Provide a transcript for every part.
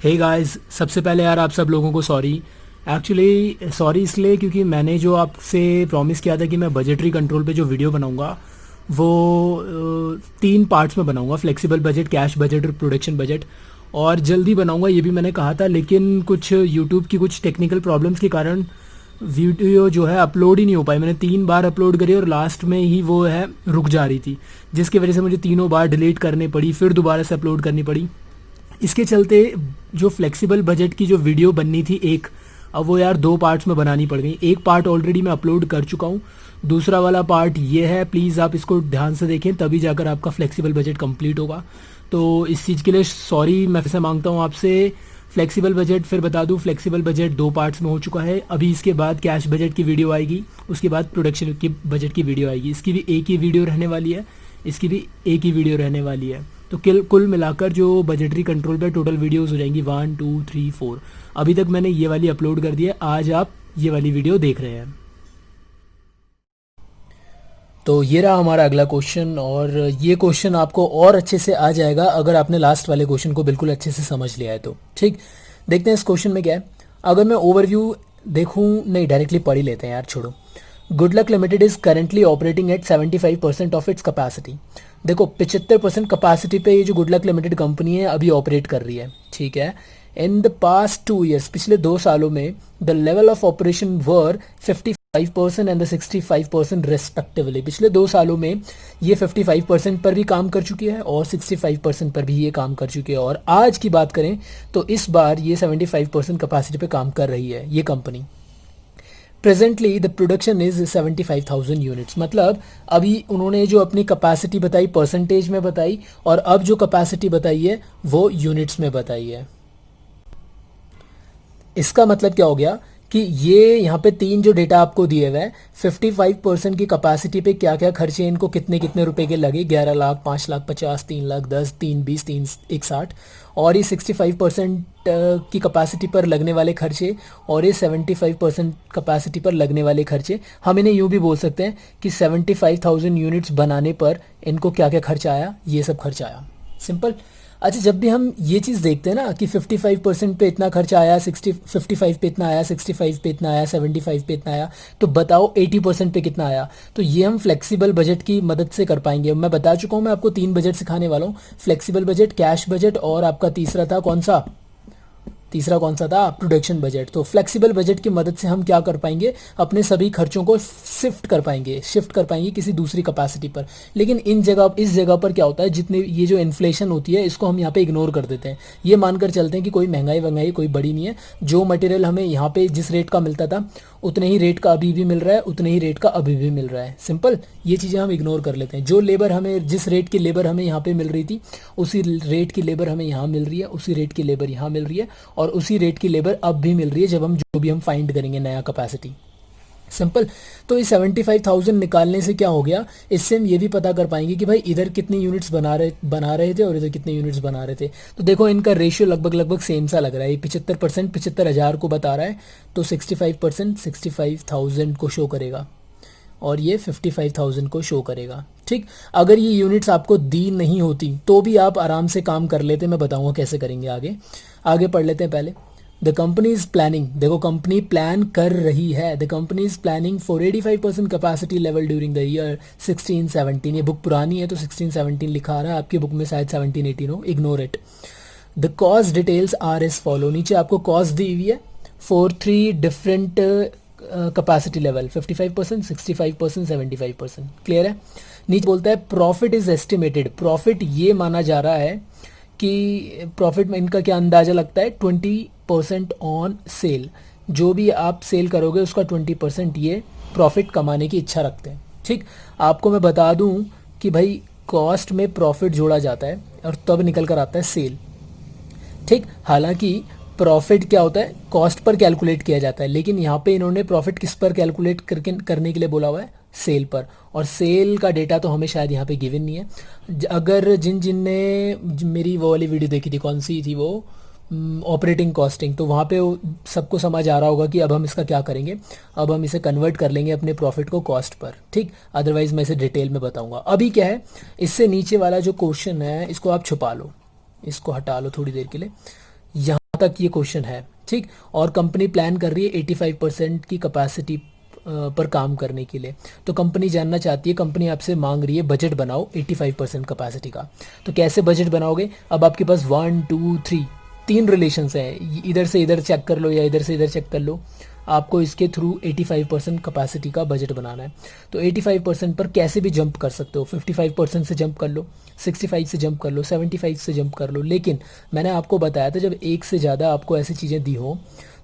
Hey guys, सबसे पहले यार आप सब लोगों को सॉरी। एक्चुअली सॉरी इसलिए क्योंकि मैंने जो आपसे प्रॉमिस किया था कि मैं बजटरी कंट्रोल पे जो वीडियो बनाऊंगा वो 3 पार्ट्स में बनाऊंगा, फ्लेक्सिबल बजट, कैश बजट और प्रोडक्शन बजट। और जल्दी बनाऊंगा ये भी मैंने कहा था, लेकिन कुछ यूट्यूब की कुछ टेक्निकल प्रॉब्लम्स के कारण वीडियो जो है अपलोड ही नहीं हो पाई। मैंने 3 बार अपलोड करी और लास्ट में ही वो है रुक जा रही थी, जिसकी वजह से मुझे तीनों बार डिलीट करनी पड़ी, फिर दोबारा से अपलोड करनी पड़ी। इसके चलते जो फ्लेक्सिबल बजट की जो वीडियो बननी थी एक, अब वो यार 2 पार्ट्स में बनानी पड़ गई। एक पार्ट ऑलरेडी मैं अपलोड कर चुका हूँ, दूसरा वाला पार्ट ये है। प्लीज़ आप इसको ध्यान से देखें, तभी जाकर आपका फ्लेक्सिबल बजट कंप्लीट होगा। तो इस चीज़ के लिए सॉरी मैं फिर से मांगता हूँ आपसे। फ्लेक्सिबल बजट फिर बता दूँ, फ्लेक्सिबल बजट 2 पार्ट्स में हो चुका है। अभी इसके बाद कैश बजट की वीडियो आएगी, उसके बाद प्रोडक्शन की बजट की वीडियो आएगी। इसकी भी एक ही वीडियो रहने वाली है, इसकी भी एक ही वीडियो रहने वाली है। तो कुल मिलाकर जो बजटरी कंट्रोल पे टोटल वीडियोस हो जाएंगी 1 2 3 4। अभी तक मैंने ये वाली अपलोड कर दी है, आज आप ये वाली वीडियो देख रहे हैं। तो ये रहा हमारा अगला क्वेश्चन, और ये क्वेश्चन आपको और अच्छे से आ जाएगा अगर आपने लास्ट वाले क्वेश्चन को बिल्कुल अच्छे से समझ लिया है तो। ठीक, देखते हैं इस क्वेश्चन में क्या है। अगर मैं ओवरव्यू देखूं, नहीं डायरेक्टली पढ़ ही लेते हैं यार, छोड़ो। Good luck limited is currently operating eight 75% of its capacity. देखो 75% कैपेसिटी पे ये जो गुडलक लिमिटेड कंपनी है अभी ऑपरेट कर रही है, ठीक है। इन द पास्ट 2 ईयर्स, पिछले 2 सालों में the level of operation were 55% and the 65% respectively. पिछले 2 सालों में ये 55% पर भी काम कर चुकी है और 65% पर भी ये काम कर चुकी है। और आज की बात करें तो इस बार ये 75% कैपेसिटी पे काम कर रही है ये company. Presently the production is 75,000 units. मतलब अभी उन्होंने जो अपनी कैपेसिटी बताई परसेंटेज में बताई, और अब जो कैपेसिटी बताई है वो यूनिट्स में बताई है। इसका मतलब क्या हो गया कि ये यहाँ पे 3 जो डेटा आपको दिए हुए हैं, 55% की कैपेसिटी पे क्या क्या खर्चे, इनको कितने कितने रुपए के लगे, 11 लाख, 5 लाख 50, 3 लाख 10, 3 20, 3 1 60। और ये 65% की कैपेसिटी पर लगने वाले खर्चे, और ये 75% कैपेसिटी पर लगने वाले खर्चे। हम इन्हें यूँ भी बोल सकते हैं कि 75,000 यूनिट्स बनाने पर इनको क्या क्या खर्चा आया, ये सब खर्चा आया। सिंपल। अच्छा, जब भी हम ये चीज़ देखते हैं ना कि 55% पे इतना खर्चा आया, 55 पे इतना आया, 65 पे इतना आया, 75 पे इतना आया, तो बताओ 80% पे कितना आया। तो ये हम फ्लेक्सिबल बजट की मदद से कर पाएंगे। मैं बता चुका हूँ, मैं आपको 3 बजट सिखाने वाला हूँ, फ्लेक्सिबल बजट, कैश बजट, और आपका तीसरा था कौन सा, तीसरा कौन सा था, प्रोडक्शन बजट। तो फ्लेक्सिबल बजट की मदद से हम क्या कर पाएंगे, अपने सभी खर्चों को शिफ्ट कर पाएंगे किसी दूसरी कैपेसिटी पर। लेकिन इस जगह पर क्या होता है, जितने ये जो इन्फ्लेशन होती है इसको हम यहाँ पे इग्नोर कर देते हैं। ये मानकर चलते हैं कि कोई महंगाई वंगाई कोई बड़ी नहीं है। जो मटेरियल हमें यहाँ पे जिस रेट का मिलता था उतने ही रेट का अभी भी मिल रहा है, उतने ही रेट का अभी भी मिल रहा है। सिंपल, ये चीज़ें हम इग्नोर कर लेते हैं। जो लेबर हमें, जिस रेट की लेबर हमें यहाँ पे मिल रही थी, उसी रेट की लेबर हमें यहाँ मिल रही है, उसी रेट की लेबर यहाँ मिल रही है, और उसी रेट की लेबर अब भी मिल रही है जब हम जो भी हम फाइंड करेंगे नया कैपेसिटी। सिंपल। तो इस 75,000 निकालने से क्या हो गया, इससे हम ये भी पता कर पाएंगे कि भाई इधर कितनी यूनिट्स बना रहे थे और इधर कितने यूनिट्स बना रहे थे। तो देखो इनका रेशियो लगभग सेम सा लग रहा है। ये 75% 75,000 को बता रहा है, तो 65% 65,000 को शो करेगा, और ये 55,000 को शो करेगा। ठीक, अगर ये यूनिट्स आपको दी नहीं होती तो भी आप आराम से काम कर लेते। मैं बताऊंगा कैसे करेंगे आगे। आगे पढ़ लेते हैं पहले। द कंपनी इज प्लानिंग, देखो कंपनी प्लान कर रही है। The company is planning for 85% capacity level during the year 16-17। ये बुक पुरानी है तो 16-17 लिखा आ रहा है, आपकी बुक में शायद 17-18 हो, ignore it. The cost details are as follow. नीचे आपको कॉस्ट दी हुई है for 3 different capacity level, 55%, 65%, 75%। Clear है। नीचे बोलता है प्रॉफिट इज एस्टिमेटेड। प्रॉफिट ये माना जा रहा है कि प्रॉफिट में इनका क्या अंदाजा लगता है, 20% ऑन सेल। जो भी आप सेल करोगे उसका 20% ये प्रॉफिट कमाने की इच्छा रखते हैं। ठीक, आपको मैं बता दूं कि भाई कॉस्ट में प्रॉफिट जोड़ा जाता है और तब निकल कर आता है सेल। ठीक, हालांकि प्रॉफिट क्या होता है, कॉस्ट पर कैलकुलेट किया जाता है, लेकिन यहाँ पे इन्होंने प्रॉफिट किस पर कैलकुलेट करने के लिए बोला हुआ है, सेल पर। और सेल का डेटा तो हमें शायद यहाँ पे गिवन नहीं है। अगर जिन ने मेरी वो वाली वीडियो देखी थी, कौन सी थी वो, ऑपरेटिंग कॉस्टिंग, तो वहाँ पे सबको समझ आ रहा होगा कि अब हम इसका क्या करेंगे, अब हम इसे कन्वर्ट कर लेंगे अपने प्रॉफिट को कॉस्ट पर। ठीक, अदरवाइज मैं इसे डिटेल में बताऊंगा। अभी क्या है, इससे नीचे वाला जो क्वेश्चन है इसको आप छुपा लो, इसको हटा लो थोड़ी देर के लिए। यहाँ तक ये क्वेश्चन है, ठीक। और कंपनी प्लान कर रही है 85% की कैपेसिटी पर काम करने के लिए। तो कंपनी जानना चाहती है, कंपनी आपसे मांग रही है बजट बनाओ 85% कैपेसिटी का। तो कैसे बजट बनाओगे? अब आपके पास 1 2 3 तीन रिलेशंस हैं, इधर से इधर चेक कर लो या इधर से इधर चेक कर लो। आपको इसके थ्रू 85% कैपेसिटी का बजट बनाना है। तो 85% पर कैसे भी जंप कर सकते हो, 55% से जंप कर लो, 65 से जंप कर लो, 75 से जंप कर लो। लेकिन मैंने आपको बताया था, जब एक से ज़्यादा आपको ऐसी चीज़ें दी हो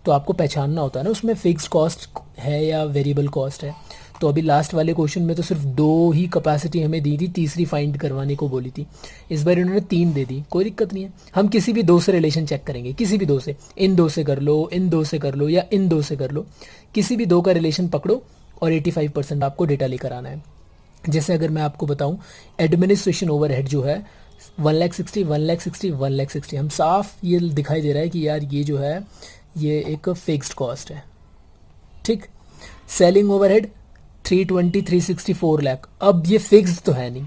तो आपको पहचानना होता है ना उसमें फिक्स्ड कॉस्ट है या वेरिएबल कॉस्ट है। तो अभी लास्ट वाले क्वेश्चन में तो सिर्फ 2 ही कैपेसिटी हमें दी थी, तीसरी फाइंड करवाने को बोली थी। इस बार इन्होंने 3 दे दी, कोई दिक्कत नहीं है। हम किसी भी 2 से रिलेशन चेक करेंगे, किसी भी 2 से, इन 2 से कर लो, इन 2 से कर लो या इन 2 से कर लो, किसी भी 2 का रिलेशन पकड़ो और 85% आपको डेटा लेकर आना है। जैसे अगर मैं आपको बताऊं, एडमिनिस्ट्रेशन ओवरहेड जो है 1,60,000 1,60,000 1,60,000, हम साफ ये दिखाई दे रहा है कि यार ये जो है ये एक फिक्स्ड कॉस्ट है, ठीक। सेलिंग ओवरहेड 320 364 लाख, अब ये फिक्स्ड तो है नहीं,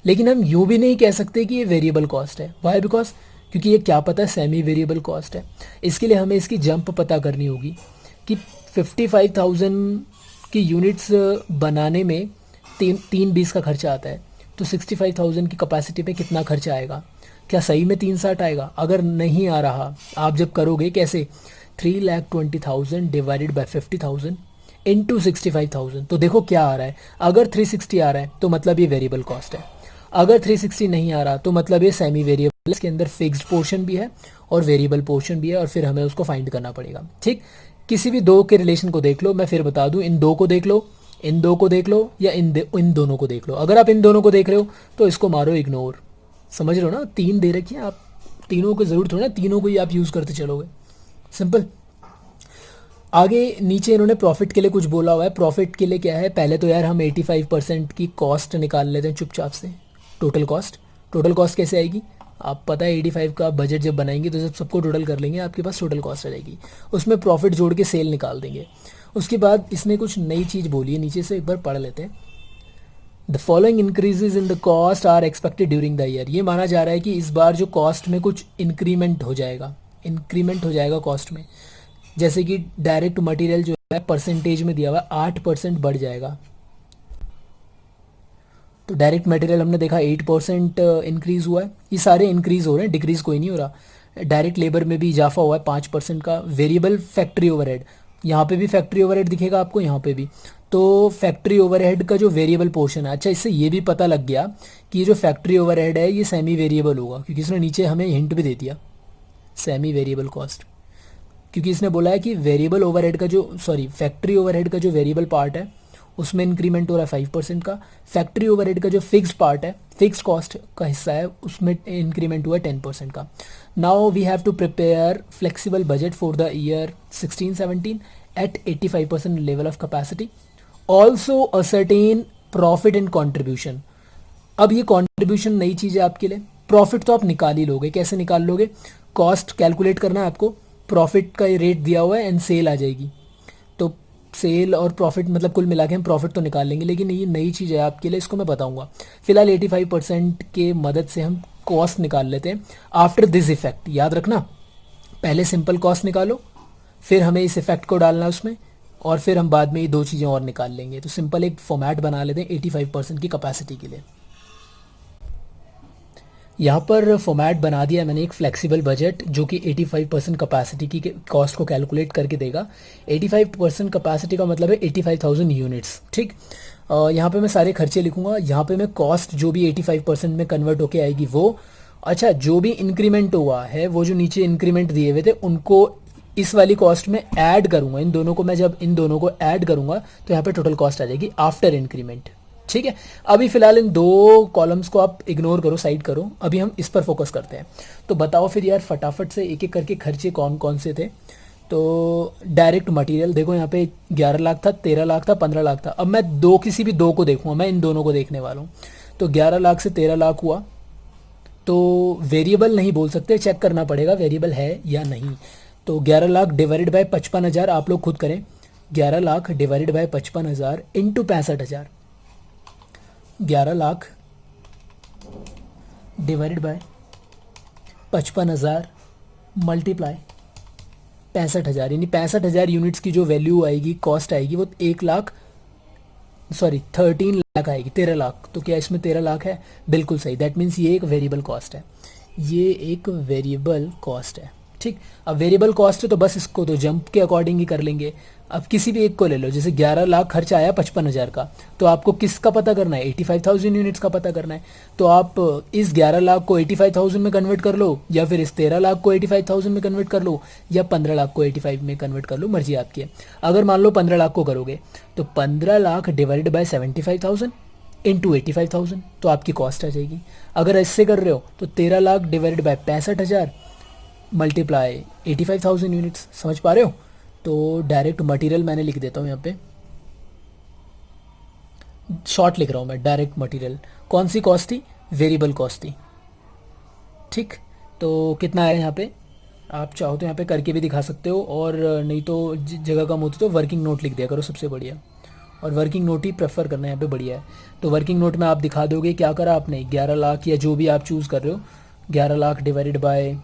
लेकिन हम यूँ भी नहीं कह सकते कि ये वेरिएबल कॉस्ट है। वाई? बिकॉज क्योंकि ये क्या पता है सेमी वेरिएबल कॉस्ट है। इसके लिए हमें इसकी जंप पता करनी होगी कि 55,000 की यूनिट्स बनाने में 320 का खर्चा आता है, तो 65,000 की कैपेसिटी पे कितना खर्चा आएगा? क्या सही में 360 आएगा? अगर नहीं आ रहा, आप जब करोगे कैसे, 3,20,000 डिवाइडेड बाय 50,000 इंटू 65,000, तो देखो क्या आ रहा है। अगर 360 आ रहा है तो मतलब ये वेरिएबल कॉस्ट है, अगर 360 नहीं आ रहा तो मतलब ये सेमी वेरिएबल, इसके अंदर फिक्स्ड पोर्शन भी है और वेरिएबल पोर्शन भी है, और फिर हमें उसको फाइंड करना पड़ेगा, ठीक। किसी भी 2 के रिलेशन को देख लो, मैं फिर बता दूं, इन 2 को देख लो, इन 2 को देख लो या इन दोनों को देख लो। अगर आप इन दोनों को देख रहे हो तो इसको मारो इग्नोर, समझ रहे हो ना? 3 दे रखी है, आप तीनों को जरूर थोड़ा ना तीनों को ही आप यूज़ करते चलोगे, सिंपल। आगे नीचे इन्होंने प्रॉफिट के लिए कुछ बोला हुआ है। प्रॉफिट के लिए क्या है, पहले तो यार हम 85% की कॉस्ट निकाल लेते हैं चुपचाप से। टोटल कॉस्ट, टोटल कॉस्ट कैसे आएगी? आप पता है 85 का बजट जब बनाएंगे तो जब सबको टोटल कर लेंगे आपके पास टोटल कॉस्ट आ जाएगी, उसमें प्रॉफिट जोड़ के सेल निकाल देंगे। उसके बाद इसने कुछ नई चीज़ बोली है, नीचे से एक बार पढ़ लेते हैं। The following increases in the cost are expected during the year. ये माना जा रहा है कि इस बार जो कॉस्ट में कुछ इंक्रीमेंट हो जाएगा, इंक्रीमेंट हो जाएगा कॉस्ट में। जैसे कि डायरेक्ट मटेरियल जो है परसेंटेज में दिया हुआ है 8% बढ़ जाएगा, तो डायरेक्ट मटेरियल हमने देखा 8% इंक्रीज हुआ है। ये सारे इंक्रीज हो रहे हैं, डिक्रीज कोई नहीं हो रहा। डायरेक्ट लेबर में भी इजाफा हुआ है 5% का। वेरिएबल फैक्ट्री ओवरहेड, यहाँ पे भी फैक्ट्री ओवरहेड दिखेगा आपको, यहाँ पे भी। तो फैक्ट्री ओवरहेड का जो वेरिएबल पोर्शन है, अच्छा इससे ये भी पता लग गया कि ये जो फैक्ट्री ओवरहेड है ये सेमी वेरिएबल होगा, क्योंकि इसने नीचे हमें हिंट भी दे दिया, सेमी वेरिएबल कॉस्ट। क्योंकि इसने बोला है कि वेरिएबल ओवरहेड का जो, सॉरी फैक्ट्री ओवरहेड का जो वेरिएबल पार्ट है उसमें इंक्रीमेंट हो रहा है 5% का। फैक्ट्री ओवरहेड का जो फिक्स्ड पार्ट है, फिक्स्ड कॉस्ट का हिस्सा है, उसमें इंक्रीमेंट हुआ है 10% का। Now we have to prepare flexible budget for the year 16-17 at 85% level of capacity, also ascertain profit and contribution. अब ये कॉन्ट्रीब्यूशन नई चीज़ है आपके लिए। प्रॉफिट तो आप निकाल ही लोगे, कैसे निकाल लोगे? कॉस्ट कैलकुलेट करना है आपको, प्रॉफिट का ये रेट दिया हुआ है एंड सेल आ जाएगी, तो सेल और प्रॉफिट मतलब कुल मिला के हम प्रॉफिट तो निकाल लेंगे। लेकिन ये नई चीज़ है आपके लिए, इसको मैं बताऊंगा। फिलहाल 85% के मदद से हम कॉस्ट निकाल लेते हैं। आफ्टर दिस इफेक्ट, याद रखना, पहले सिंपल कॉस्ट निकालो, फिर हमें इस इफेक्ट को डालना है उसमें, और फिर हम बाद में ये 2 चीज़ें और निकाल लेंगे। तो सिंपल एक फॉर्मेट बना लेते हैं 85% की कैपेसिटी के लिए। यहाँ पर फॉर्मेट बना दिया मैंने एक फ्लेक्सिबल बजट, जो कि 85% कैपेसिटी की कॉस्ट को कैलकुलेट करके देगा। 85% कैपेसिटी का मतलब है 85,000 यूनिट्स, ठीक। यहाँ पे मैं सारे खर्चे लिखूंगा, यहाँ पे मैं कॉस्ट जो भी 85% में कन्वर्ट होके आएगी वो। अच्छा, जो भी इंक्रीमेंट हुआ है, वो जो नीचे इंक्रीमेंट दिए हुए थे उनको इस वाली कॉस्ट में ऐड करूंगा। इन दोनों को मैं जब इन दोनों को ऐड करूंगा तो यहाँ पे टोटल कॉस्ट आ जाएगी आफ्टर इंक्रीमेंट, ठीक है। अभी फिलहाल इन 2 कॉलम्स को आप इग्नोर करो, साइड करो, अभी हम इस पर फोकस करते हैं। तो बताओ फिर यार फटाफट से एक एक करके खर्चे कौन कौन से थे। तो डायरेक्ट मटेरियल देखो, यहाँ पे 11 लाख था, 13 लाख था, 15 लाख था। अब मैं किसी भी 2 को देखूंगा, मैं इन दोनों को देखने वाला हूँ। तो 11 लाख से 13 लाख हुआ, तो वेरिएबल नहीं बोल सकते, चेक करना पड़ेगा वेरिएबल है या नहीं। तो 11 लाख डिवाइडेड बाय 55,000, आप लोग खुद करें। 11 lakh divided by 55,000 into 65,000, 11 lakh divided by 55,000 multiply 65,000, यानी 65,000 यूनिट्स की जो वैल्यू आएगी, कॉस्ट आएगी, वो 1 लाख, सॉरी 13 लाख आएगी, 13 लाख। तो क्या इसमें 13 लाख है? बिल्कुल सही। दैट मीन्स ये एक वेरिएबल कॉस्ट है, ये एक वेरिएबल कॉस्ट है। ठीक, अब वेरिएबल कॉस्ट है तो बस इसको तो जंप के अकॉर्डिंग ही कर लेंगे। अब किसी भी एक को ले लो, जैसे 11 लाख खर्चा आया 55,000 का, तो आपको किसका पता करना है? 85,000 यूनिट्स का पता करना है। तो आप इस 11 लाख को 85,000 में कन्वर्ट कर लो, या फिर इस 13 लाख को 85,000 में कन्वर्ट कर लो, या 15 लाख को 85 में कन्वर्ट कर लो, मर्जी आपकी है। अगर मान लो 15 लाख को करोगे तो 15 लाख डिवाइडेड बाय 75,000 इंटू 85,000, तो आपकी कॉस्ट आ जाएगी। अगर ऐसे कर रहे हो तो 13 lakh divided by 65,000 multiply 85,000 units. समझ पा रहे हो? तो डायरेक्ट मटेरियल मैंने लिख देता हूँ यहाँ पे, शॉर्ट लिख रहा हूँ मैं, डायरेक्ट मटेरियल। कौन सी कॉस्ट थी? वेरिएबल कॉस्ट थी। ठीक, तो कितना आया यहाँ पे? आप चाहो तो यहाँ पे करके भी दिखा सकते हो, और नहीं तो जगह कम होती तो वर्किंग नोट लिख दिया करो, सबसे बढ़िया। और वर्किंग नोट ही प्रेफर करना यहाँ पे बढ़िया है। तो वर्किंग नोट में आप दिखा दोगे क्या करा आपने, 11 लाख या जो भी आप चूज़ कर रहे हो, 11 लाख डिवाइडेड बाय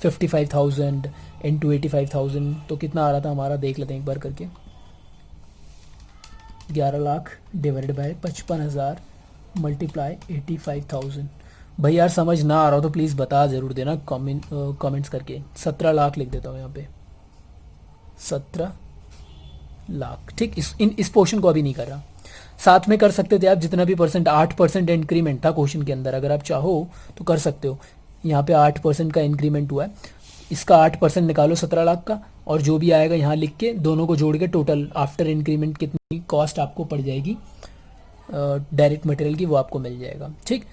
55,000 इंटू 85,000, तो कितना आ रहा था हमारा, देख लेते हैं एक बार करके। 11 लाख डिवाइडेड बाय 55,000 मल्टीप्लाई 85,000। भाई यार समझ ना आ रहा हो तो प्लीज़ बता ज़रूर देना कमेंट्स करके। 17 लाख लिख देता हूँ यहाँ पे, 17 लाख। ठीक, इस पोर्शन को अभी नहीं कर रहा, साथ में कर सकते थे आप जितना भी परसेंट, 8% इंक्रीमेंट था क्वेश्चन के अंदर, अगर आप चाहो तो कर सकते हो। यहाँ पे 8% का इंक्रीमेंट हुआ है, इसका 8% निकालो 17 लाख का, और जो भी आएगा यहाँ लिख के दोनों को जोड़ के टोटल आफ्टर इंक्रीमेंट कितनी कॉस्ट आपको पड़ जाएगी डायरेक्ट मटेरियल की, वो आपको मिल जाएगा। ठीक,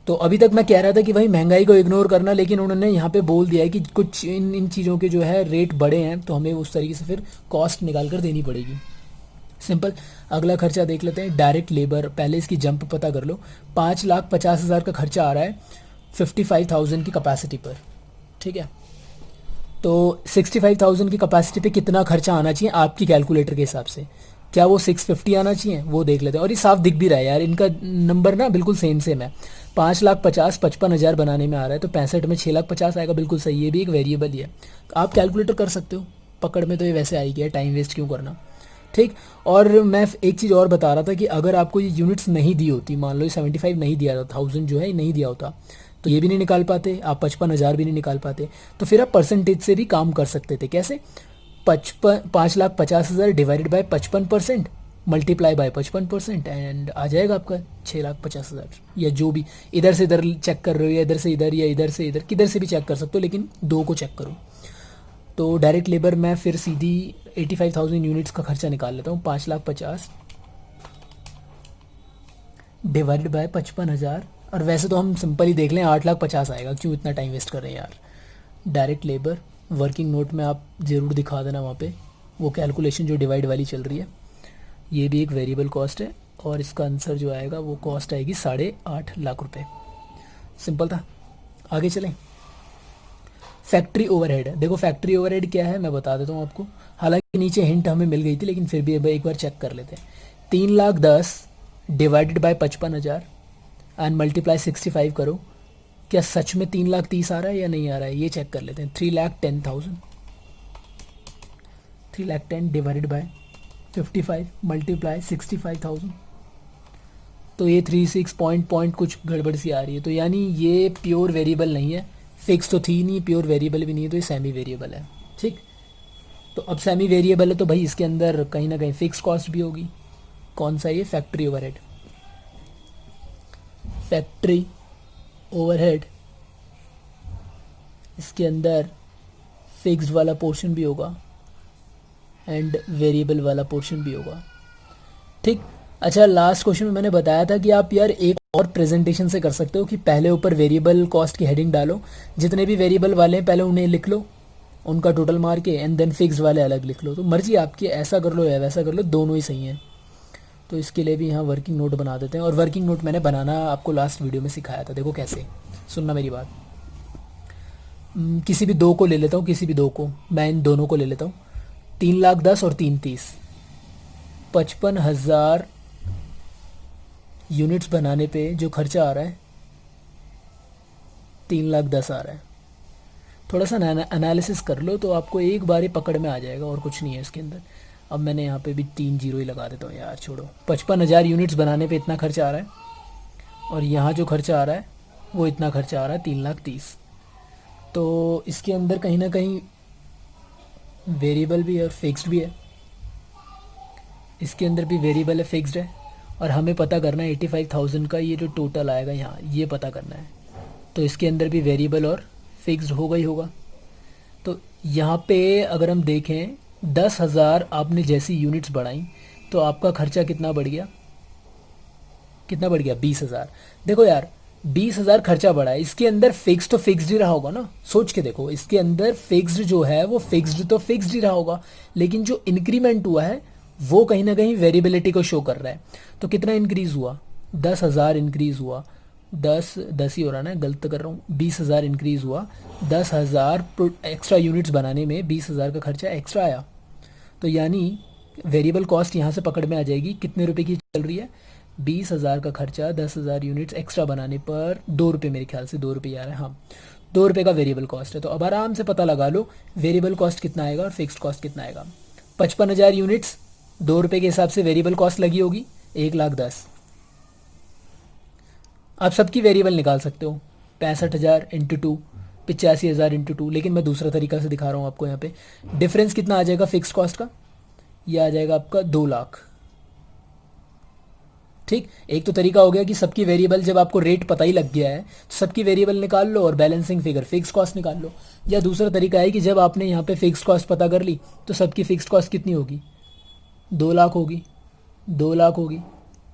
तो अभी तक मैं कह रहा था कि भाई महंगाई को इग्नोर करना, लेकिन उन्होंने यहाँ पे बोल दिया है कि कुछ इन चीज़ों के जो है रेट बढ़े हैं, तो हमें उस तरीके से फिर कॉस्ट निकाल कर देनी पड़ेगी। सिंपल। अगला खर्चा देख लेते हैं, डायरेक्ट लेबर। पहले इसकी जंप पता कर लो। 5,50,000 का खर्चा आ रहा है 55,000 की कैपेसिटी पर। ठीक है, तो 65,000 की कैपेसिटी पे कितना खर्चा आना चाहिए आपकी कैलकुलेटर के हिसाब से? क्या वो 650 आना चाहिए? वो देख लेते हैं। और ये साफ दिख भी रहा है यार, इनका नंबर ना बिल्कुल सेम सेम है। 5,50,000 55,000 बनाने में आ रहा है, तो 65 में 6,50,000 आएगा, बिल्कुल सही। ये भी एक वेरिएबल ही है, आप कैलकुलेटर कर सकते हो, पकड़ में तो ये वैसे आएगी है, टाइम वेस्ट क्यों करना। ठीक, और मैं एक चीज़ और बता रहा था कि अगर आपको ये यूनिट्स नहीं दी होती, मान लो ये 75 नहीं दिया था, 1000 जो है नहीं दिया होता, तो ये भी नहीं निकाल पाते आप, 55,000 भी नहीं निकाल पाते। तो फिर आप परसेंटेज से भी काम कर सकते थे। कैसे? 5,50,000 divided by 55% multiply by 55%, and आ जाएगा आपका 6,50,000। या जो भी इधर से इधर चेक कर रहे हो, या इधर से इधर, या इधर से इधर, किधर से भी चेक कर सकते हो, लेकिन दो को चेक करो। तो डायरेक्ट लेबर मैं फिर सीधी 85,000 यूनिट्स का खर्चा निकाल लेता हूँ। 5,50,000 डिवाइडेड बाय 55,000, और वैसे तो हम सिंपल ही देख लें 8,50,000 आएगा, क्यों इतना टाइम वेस्ट कर रहे हैं यार। डायरेक्ट लेबर वर्किंग नोट में आप ज़रूर दिखा देना वहाँ पे वो कैलकुलेशन जो डिवाइड वाली चल रही है। ये भी एक वेरिएबल कॉस्ट है, और इसका आंसर जो आएगा वो कॉस्ट आएगी 8.5 लाख रुपए। सिंपल था। आगे चलें। Factory overhead. देखो फैक्ट्री ओवरहेड क्या है मैं बता देता हूँ आपको, हालांकि नीचे हिंट हमें मिल गई थी, लेकिन फिर भी एक बार चेक कर लेते हैं। 3,10,000 डिवाइडेड बाय 55,000 एंड मल्टीप्लाई 65 करो। क्या सच में 3,30,000 आ रहा है या नहीं आ रहा है, ये चेक कर लेते हैं। 3,10,000, 3,10,000 डिवाइडेड बाय 55 मल्टीप्लाई 65,000, तो ये 36 पॉइंट कुछ गड़बड़ सी आ रही है। तो यानी ये प्योर वेरिएबल नहीं है, फिक्स तो थी नहीं, प्योर वेरिएबल भी नहीं है, तो ये सेमी वेरिएबल है। ठीक, तो अब सेमी वेरिएबल है तो भाई इसके अंदर कहीं ना कहीं फिक्स कॉस्ट भी होगी। कौन सा? ये फैक्ट्री ओवरहेड। फैक्ट्री ओवरहेड, इसके अंदर फिक्स्ड वाला पोर्शन भी होगा एंड वेरिएबल वाला पोर्शन भी होगा। ठीक, अच्छा लास्ट क्वेश्चन में मैंने बताया था कि आप यार एक और प्रेजेंटेशन से कर सकते हो कि पहले ऊपर वेरिएबल कॉस्ट की हेडिंग डालो, जितने भी वेरिएबल वाले हैं पहले उन्हें लिख लो, उनका टोटल मार के, एंड देन फिक्स वाले अलग लिख लो। तो मर्जी आपकी, ऐसा कर लो या वैसा कर लो, दोनों ही सही हैं। तो इसके लिए भी यहाँ वर्किंग नोट बना देते हैं, और वर्किंग नोट मैंने बनाना आपको लास्ट वीडियो में सिखाया था। देखो कैसे, सुनना मेरी बात। किसी भी दो को ले लेता हूँ, किसी भी दो को, मैं इन दोनों को ले लेता हूँ। 3,10,000 और 3,30,000, 55,000 यूनिट्स बनाने पे जो खर्चा आ रहा है 3,10,000 आ रहा है। थोड़ा सा एनालिसिस कर लो तो आपको एक बार ही पकड़ में आ जाएगा, और कुछ नहीं है इसके अंदर। अब मैंने यहाँ पे भी 3 जीरो ही लगा देता हूँ यार, छोड़ो। 55,000 यूनिट्स बनाने पे इतना खर्चा आ रहा है, और यहाँ जो खर्चा आ रहा है वो इतना खर्चा आ रहा है 3,30,000। तो इसके अंदर कहीं ना कहीं वेरिएबल भी है और फिक्स्ड भी है, इसके अंदर भी वेरिएबल है फिक्स्ड है, और हमें पता करना है 85,000 का ये जो टोटल आएगा यहाँ, ये पता करना है। तो इसके अंदर भी वेरिएबल और फिक्स्ड होगा ही होगा। तो यहाँ पे अगर हम देखें 10,000 आपने जैसी यूनिट्स बढ़ाई तो आपका खर्चा कितना बढ़ गया, कितना बढ़ गया 20,000। देखो यार 20,000 खर्चा बढ़ा है, इसके अंदर फिक्स तो फिक्स्ड ही रहा होगा ना, सोच के देखो, इसके अंदर फिक्स्ड जो है वो फिक्स्ड तो फिक्स्ड ही रहा होगा, लेकिन जो इंक्रीमेंट हुआ है वो कहीं ना कहीं वेरिएबिलिटी को शो कर रहा है। तो कितना इंक्रीज हुआ, 10,000 इंक्रीज हुआ, 10 ही हो रहा ना, गलत कर रहा हूँ, 20,000 इंक्रीज हुआ। 10,000 एक्स्ट्रा यूनिट्स बनाने में 20,000 का खर्चा एक्स्ट्रा आया। तो यानी वेरिएबल कॉस्ट यहाँ से पकड़ में आ जाएगी, कितने रुपए की चल रही है, 20,000 का खर्चा 10,000 यूनिट्स एक्स्ट्रा बनाने पर 2 रुपये, मेरे ख्याल से 2 रुपये आ रहा है, हाँ 2 रुपये का वेरिएबल कॉस्ट है। तो अब आराम से पता लगा लो वेरिएबल कॉस्ट कितना आएगा और फिक्स्ड कॉस्ट कितना आएगा। 55,000 यूनिट्स 2 रुपये के हिसाब से वेरिएबल कॉस्ट लगी होगी 1,10,000। आप सबकी वेरिएबल निकाल सकते हो, 65,000 इंटू 2, 85,000 इंटू 2, लेकिन मैं दूसरा तरीका से दिखा रहा हूँ आपको। यहाँ पे डिफरेंस कितना आ जाएगा फिक्स्ड कॉस्ट का, ये आ जाएगा आपका 2,00,000। ठीक, एक तो तरीका हो गया कि सबकी वेरिएबल, जब आपको रेट पता ही लग गया है तो सबकी वेरिएबल निकाल लो और बैलेंसिंग फिगर फिक्स कॉस्ट निकाल लो। या दूसरा तरीका है कि जब आपने यहाँ पे फिक्स कॉस्ट पता कर ली तो सबकी फिक्स कॉस्ट कितनी होगी, 2,00,000 होगी, 2,00,000 होगी।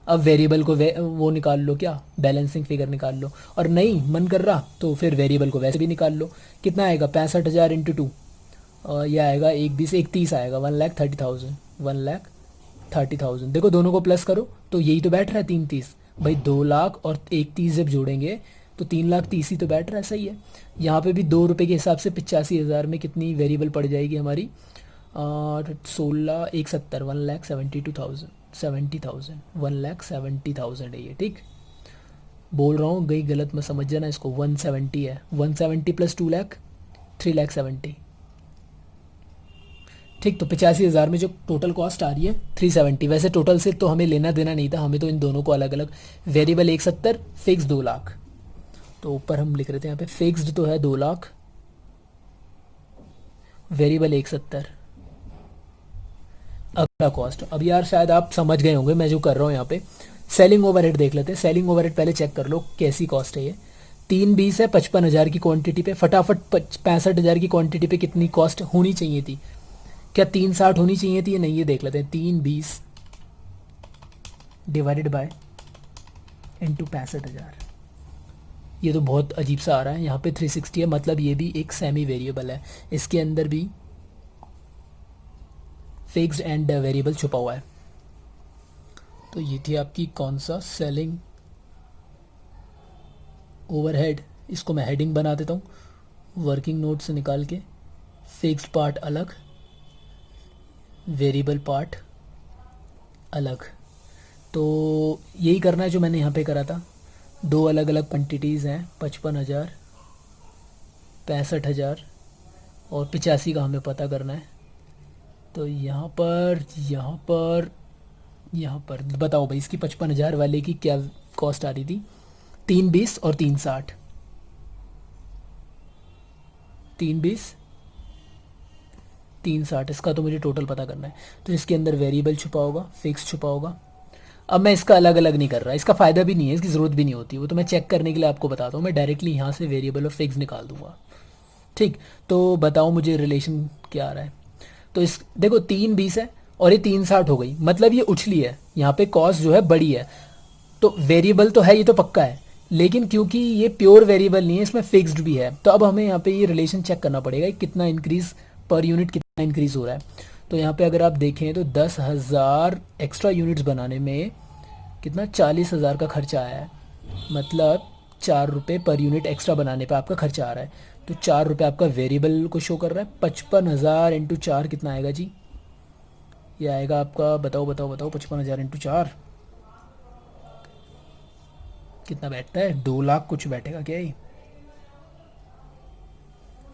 अब वेरिएबल को वो निकाल लो, क्या बैलेंसिंग फिगर निकाल लो, और नहीं मन कर रहा तो फिर वेरिएबल को वैसे भी निकाल लो। कितना आएगा 65,000 इंटू 2, और यह आएगा 1,20,1,30 आएगा, 1,30,000, 1,30,000। देखो दोनों को प्लस करो तो यही तो बैठ रहा है 3,30 भाई, 2,00,000 और 1,30 जब जोड़ेंगे तो 3,30,000 ही तो बैठ रहा है, सही है। यहाँ पे भी 2 रुपये के हिसाब से 85,000 में कितनी वेरिएबल पड़ जाएगी हमारी, 16,1,70, 1,72,000, 70,000, 1,70,000 है ये, ठीक बोल रहा हूँ, गई गलत मत समझ जाना इसको, 170 है, 170 प्लस 2,00,000, 3,70,000, ठीक। तो 85,000 में जो टोटल कॉस्ट आ रही है 370। वैसे टोटल से तो हमें लेना देना नहीं था, हमें तो इन दोनों को अलग अलग, वेरिएबल 170, फिक्स 2,00,000। तो ऊपर हम लिख रहे थे यहाँ पे फिक्स्ड तो है 2,00,000, वेरिएबल 170। अगला कॉस्ट, अब यार शायद आप समझ गए होंगे मैं जो कर रहा हूँ यहाँ पे। सेलिंग ओवरहेड देख लेते हैं, सेलिंग ओवरहेड पहले चेक कर लो कैसी कॉस्ट है ये। 320 है 55,000 की क्वांटिटी पे, फटाफट 65,000 की क्वांटिटी पे कितनी कॉस्ट होनी चाहिए थी, क्या 360 होनी चाहिए थी या नहीं, ये देख लेते हैं। 320 डिवाइडेड बाय इंटू 65,000, ये तो बहुत अजीब सा आ रहा है। यहाँ पे 360 है, मतलब ये भी एक सेमी वेरिएबल है, इसके अंदर भी फिक्स्ड एंड वेरिएबल छुपा हुआ है। तो ये थी आपकी कौन सा, सेलिंग ओवरहेड। इसको मैं हेडिंग बना देता हूँ वर्किंग नोट से निकाल के, फिक्स्ड पार्ट अलग, वेरिएबल पार्ट अलग। तो यही करना है जो मैंने यहाँ पे करा था। दो अलग अलग क्वान्टिटीज़ हैं, 55,000, 65,000 और 85 का हमें पता करना है। तो यहाँ पर बताओ भाई, इसकी 55,000 वाले की क्या कॉस्ट आ रही थी, 320 और 360, 320 360, इसका तो मुझे टोटल पता करना है। तो इसके अंदर वेरिएबल छुपा होगा, फिक्स छुपा होगा। अब मैं इसका अलग अलग नहीं कर रहा, इसका फ़ायदा भी नहीं है, इसकी ज़रूरत भी नहीं होती, वो तो मैं चेक करने के लिए आपको बताता हूँ। मैं डायरेक्टली यहाँ से वेरिएबल और फिक्स निकाल दूंगा, ठीक। तो बताओ मुझे रिलेशन क्या आ रहा है। तो इस देखो 320 है और ये 360 हो गई, मतलब ये उछली है, यहाँ पे कॉस्ट जो है बड़ी है। तो वेरिएबल तो है, ये तो पक्का है, लेकिन क्योंकि ये प्योर वेरिएबल नहीं है, इसमें फिक्स्ड भी है, तो अब हमें यहाँ पे ये रिलेशन चेक करना पड़ेगा कि कितना इंक्रीज पर यूनिट, कितना इंक्रीज हो रहा है। तो यहाँ पे अगर आप देखें तो 10,000 एक्स्ट्रा यूनिट्स बनाने में कितना 40,000 का खर्चा आया है, मतलब 4 रुपये पर यूनिट एक्स्ट्रा बनाने पे आपका खर्चा आ रहा है। तो 4 रुपये आपका वेरिएबल को शो कर रहा है। 55,000 इंटू 4 कितना आएगा जी, ये आएगा आपका, बताओ बताओ बताओ, 55,000 इंटू 4 कितना बैठता है, 2,00,000 कुछ बैठेगा क्या ये,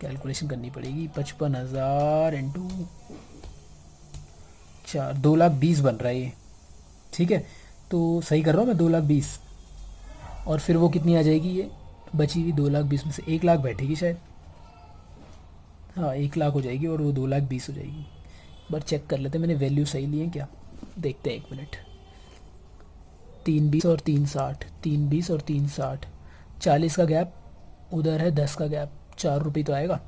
कैलकुलेशन करनी पड़ेगी। 55,000 इंटू 4, 2,20,000 बन रहा है ये। ठीक है, तो सही कर रहा हूँ मैं, 2,20,000। और फिर वो कितनी आ जाएगी ये बची हुई 2,20,000 में से 1,00,000 बैठेगी शायद। हाँ 1,00,000 हो जाएगी और वो 2,20,000 हो जाएगी। एक बार चेक कर लेते हैं मैंने वैल्यू सही ली है क्या, देखते हैं 1 मिनट। 3,20 और 3,60, 3,20 और 3,60, 40 का गैप, उधर है 10 का गैप, 4 रुपये तो आएगा।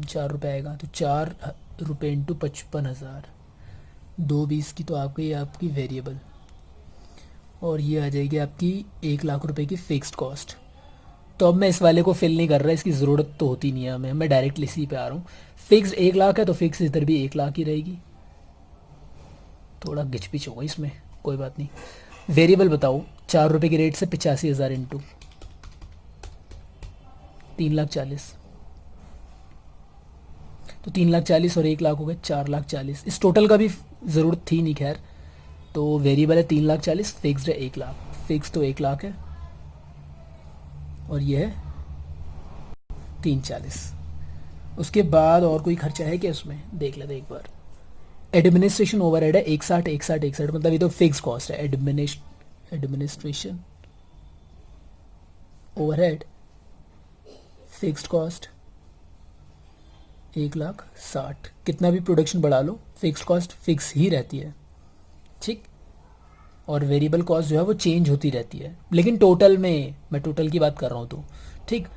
4 रुपये आएगा, तो 4 रुपये इंटू 55,000, 2,20 की तो आ गई आपकी वेरिएबल, और ये आ जाएगी आपकी 1,00,000 रुपए की फ़िक्स्ड कॉस्ट। तो अब मैं इस वाले को फिल नहीं कर रहा, इसकी ज़रूरत तो होती नहीं है हमें, मैं डायरेक्ट इसी पे आ रहा हूँ। फिक्स 1,00,000 है तो फिक्स इधर भी 1,00,000 ही रहेगी। थोड़ा गिचपिच होगा इसमें, कोई बात नहीं। वेरिएबल बताओ, 4 रुपये की रेट से 85,000 इंटू 3,40,000, तो 3,40,000 और 1,00,000 हो गए 4,40,000। इस टोटल का भी ज़रूरत थी नहीं खैर। तो वेरिएबल है 3,40,000, फिक्स्ड है 1,00,000। फिक्स तो 1,00,000 है और ये है 3,40,000। उसके बाद और कोई खर्चा है क्या उसमें, देख लेते एक बार। एडमिनिस्ट्रेशन ओवरहेड है 61, 61, 61, मतलब ये तो फिक्स कॉस्ट है। Administration overhead fixed cost 1,60,000। कितना भी प्रोडक्शन बढ़ा लो फिक्स्ड कॉस्ट फिक्स ही रहती है, ठीक। और वेरिएबल कॉस्ट जो है वो चेंज होती रहती है, लेकिन टोटल में, मैं टोटल की बात कर रहा हूँ तो ठीक।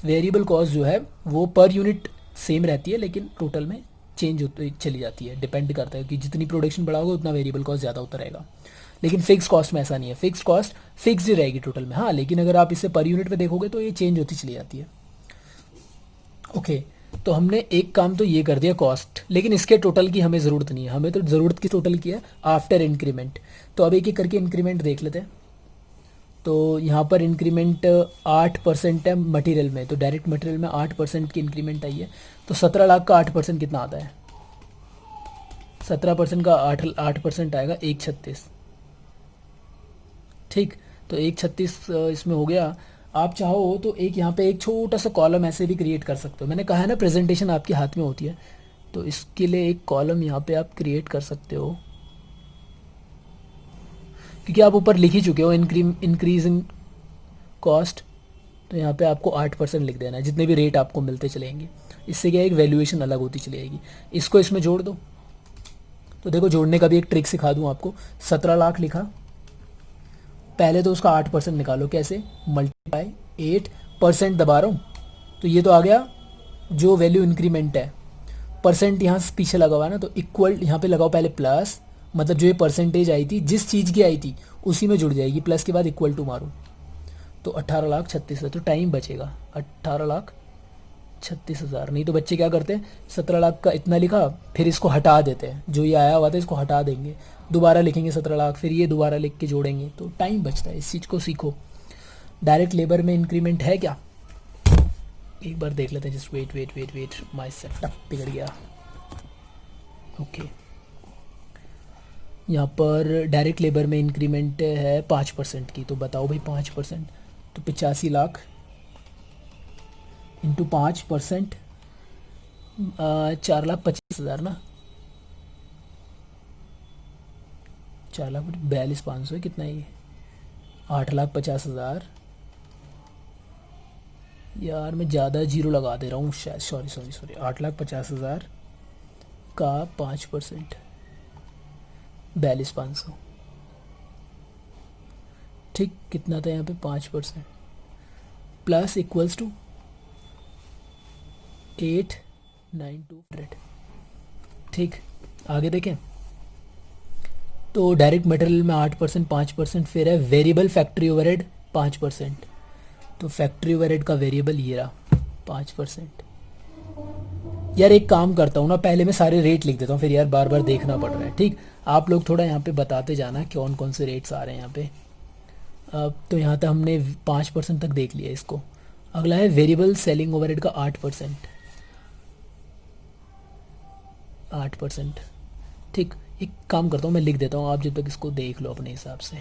वेरिएबल कॉस्ट जो है वो पर यूनिट सेम रहती है, लेकिन टोटल में चेंज होती चली जाती है। डिपेंड करता है कि जितनी प्रोडक्शन बढ़ाओगे उतना वेरिएबल कॉस्ट ज़्यादा होता रहेगा। लेकिन फिक्स कॉस्ट में ऐसा नहीं है, फिक्स कॉस्ट फिक्स ही रहेगी टोटल में। हाँ, लेकिन अगर आप इसे पर यूनिट में देखोगे तो ये चेंज होती चली जाती है। ओके, तो हमने एक काम तो ये कर दिया कॉस्ट, लेकिन इसके टोटल की हमें ज़रूरत नहीं है। हमें तो ज़रूरत की टोटल की है आफ्टर इंक्रीमेंट। तो अब एक एक करके इंक्रीमेंट देख लेते हैं। तो यहाँ पर इंक्रीमेंट 8% है मटेरियल में, तो डायरेक्ट मटेरियल में 8% की इंक्रीमेंट आई है। तो 17,00,000 का 8% कितना आता है, 17% का 8% आएगा 1,36। ठीक, तो 1,36 इसमें हो गया। आप चाहो तो एक यहाँ पे एक छोटा सा कॉलम ऐसे भी क्रिएट कर सकते हो। मैंने कहा है ना प्रेजेंटेशन आपके हाथ में होती है, तो इसके लिए एक कॉलम यहाँ पे आप क्रिएट कर सकते हो, क्योंकि आप ऊपर लिख ही चुके हो इंक्रीजिंग कॉस्ट। तो यहाँ पे आपको 8% लिख देना है, जितने भी रेट आपको मिलते चलेंगे। इससे क्या एक वैल्यूएशन अलग होती चली जाएगी। इसको इसमें जोड़ दो। तो देखो, जोड़ने का भी एक ट्रिक सिखा दूँ आपको। 17,00,000 लिखा, पहले तो उसका 8% निकालो। कैसे, मल्टीप्लाई 8% दबा रहा हूँ, तो ये तो आ गया जो वैल्यू इंक्रीमेंट है। परसेंट यहाँ से पीछे लगा हुआ है ना, तो इक्वल यहाँ पे लगाओ पहले प्लस, मतलब जो ये परसेंटेज आई थी जिस चीज़ की आई थी उसी में जुड़ जाएगी। प्लस के बाद इक्वल टू मारो, तो 18,36,000। तो टाइम बचेगा 18,36,000। नहीं तो बच्चे क्या करते हैं, 17,00,000 का इतना लिखा, फिर इसको हटा देते हैं, जो ये आया हुआ था इसको हटा देंगे, दोबारा लिखेंगे 17,00,000, फिर ये दोबारा लिख के जोड़ेंगे, तो टाइम बचता है। इस चीज़ को सीखो। डायरेक्ट लेबर में इंक्रीमेंट है क्या, एक बार देख लेते हैं। Just wait wait wait wait, my setup बिगड़ गया। ओके, यहाँ पर डायरेक्ट लेबर में इंक्रीमेंट है 5% की। तो बताओ भाई 5%, तो 85,00,000 इंटू 5%, 4,25,000 ना, 4,42,500 है, कितना है ये, 8,50,000। यार मैं ज़्यादा जीरो लगा दे रहा हूँ शायद, सॉरी सॉरी सॉरी। 8,50,000 का 5%, 42,500। ठीक, कितना था यहाँ पे 5% प्लस इक्वल्स टू 8,92,000। ठीक, आगे देखें। तो डायरेक्ट मटेरियल में 8%, 5%, फिर है वेरिएबल फैक्ट्री ओवरहेड 5%। तो फैक्ट्री ओवरहेड का वेरिएबल ये रहा 5%। यार एक काम करता हूँ ना, पहले मैं सारे रेट लिख देता हूँ, फिर यार बार बार देखना पड़ रहा है। ठीक, आप लोग थोड़ा यहाँ पे बताते जाना कौन कौन से रेट्स आ रहे हैं यहाँ पे। अब तो यहाँ तक हमने 5% तक देख लिया इसको। अगला है वेरिएबल सेलिंग ओवरहेड का 8%, 8%। ठीक, एक काम करता हूँ मैं लिख देता हूँ, आप जब तक इसको देख लो अपने हिसाब से।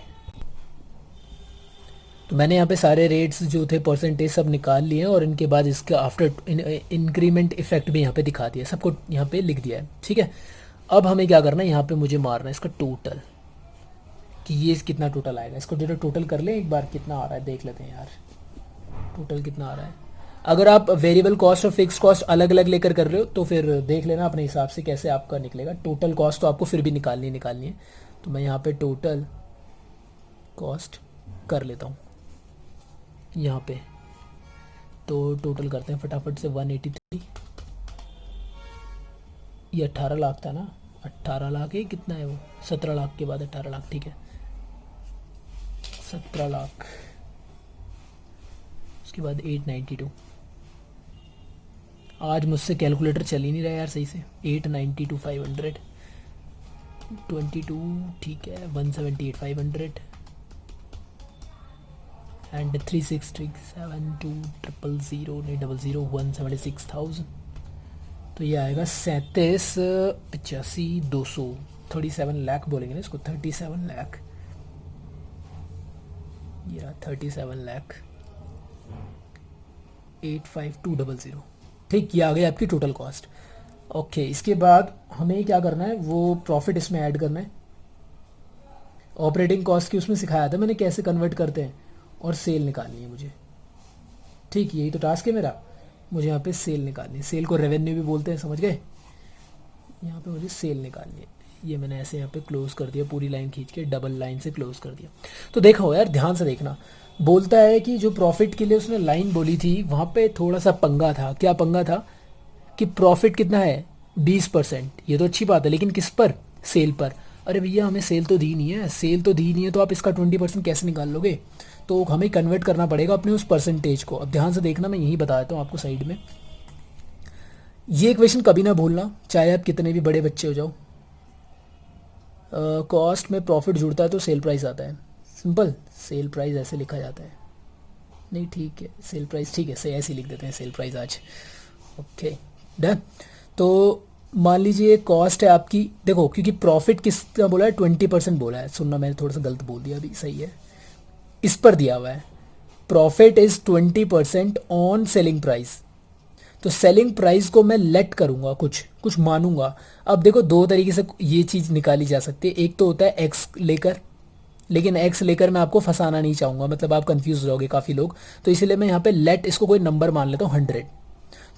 तो मैंने यहाँ पे सारे रेट्स जो थे परसेंटेज सब निकाल लिए हैं और इनके बाद इसका आफ्टर इंक्रीमेंट इफेक्ट भी यहाँ पे दिखा दिया, सबको यहाँ पे लिख दिया है। ठीक है, अब हमें क्या करना है, यहाँ पे मुझे मारना है इसका टोटल कि ये कितना टोटल आएगा। इसको टोटल कर लें एक बार, कितना आ रहा है देख लेते हैं यार, टोटल कितना आ रहा है। अगर आप वेरिएबल कॉस्ट और फिक्स कॉस्ट अलग अलग लेकर कर रहे हो तो फिर देख लेना अपने हिसाब से कैसे आपका निकलेगा। टोटल कॉस्ट तो आपको फिर भी निकालनी है। तो मैं यहाँ पे टोटल कॉस्ट कर लेता हूँ यहाँ पे। तो टोटल करते हैं फटाफट से 183, ये 18 लाख था ना, 18 लाख है, कितना है वो, 17 लाख के बाद 18 लाख, ठीक है 17 लाख, उसके बाद 892। आज मुझसे कैलकुलेटर चल ही नहीं रहा यार सही से। 892 500 22, ठीक है 178 500 एंड 36372 176,000। तो ये आएगा 37,85,200, 37 लाख बोलेंगे ना इसको, 37 लाख, या 37 लाख 85200। ठीक, ये आ गई आपकी टोटल कॉस्ट। ओके, इसके बाद हमें क्या करना है, वो प्रॉफिट इसमें ऐड करना है। ऑपरेटिंग कॉस्ट की उसमें सिखाया था मैंने कैसे कन्वर्ट करते हैं, और सेल निकालनी है मुझे। ठीक, यही तो टास्क है मेरा, मुझे यहाँ पे सेल निकालनी है। सेल को रेवेन्यू भी बोलते हैं, समझ गए। यहाँ पे मुझे सेल निकालनी है। ये मैंने ऐसे यहाँ पे क्लोज कर दिया, पूरी लाइन खींच के डबल लाइन से क्लोज कर दिया। तो देखो यार ध्यान से देखना, बोलता है कि जो प्रॉफिट के लिए उसने लाइन बोली थी वहाँ पे थोड़ा सा पंगा था। क्या पंगा था कि प्रॉफिट कितना है 20%, ये तो अच्छी बात है, लेकिन किस पर, सेल पर। अरे भैया हमें सेल तो दी नहीं है, सेल तो दी नहीं है तो आप इसका 20% कैसे निकाल लोगे। तो हमें कन्वर्ट करना पड़ेगा अपने उस परसेंटेज को। अब ध्यान से देखना, मैं यही बता देता हूँ आपको साइड में। ये इक्वेशन कभी ना भूलना, चाहे आप कितने भी बड़े बच्चे हो जाओ। कॉस्ट में प्रॉफिट जुड़ता है तो सेल प्राइस आता है, सिंपल। सेल प्राइस ऐसे लिखा जाता है, नहीं ठीक है सेल प्राइस, ठीक है सही ऐसे लिख देते हैं सेल प्राइस आज। Okay done. तो मान लीजिए कॉस्ट है आपकी, देखो क्योंकि प्रॉफिट किसका बोला है, 20% बोला है, सुनना मैंने थोड़ा सा गलत बोल दिया अभी, सही है। इस पर दिया हुआ है profit is 20% on selling price. तो सेलिंग प्राइस को मैं लेट करूंगा, कुछ कुछ मानूंगा। अब देखो दो तरीके से ये चीज़ निकाली जा सकती है। एक तो होता है एक्स लेकर, लेकिन एक्स लेकर मैं आपको फंसाना नहीं चाहूँगा, मतलब आप कंफ्यूज हो जाओगे काफ़ी लोग। तो इसलिए मैं यहाँ पे लेट इसको कोई नंबर मान लेता हूँ 100।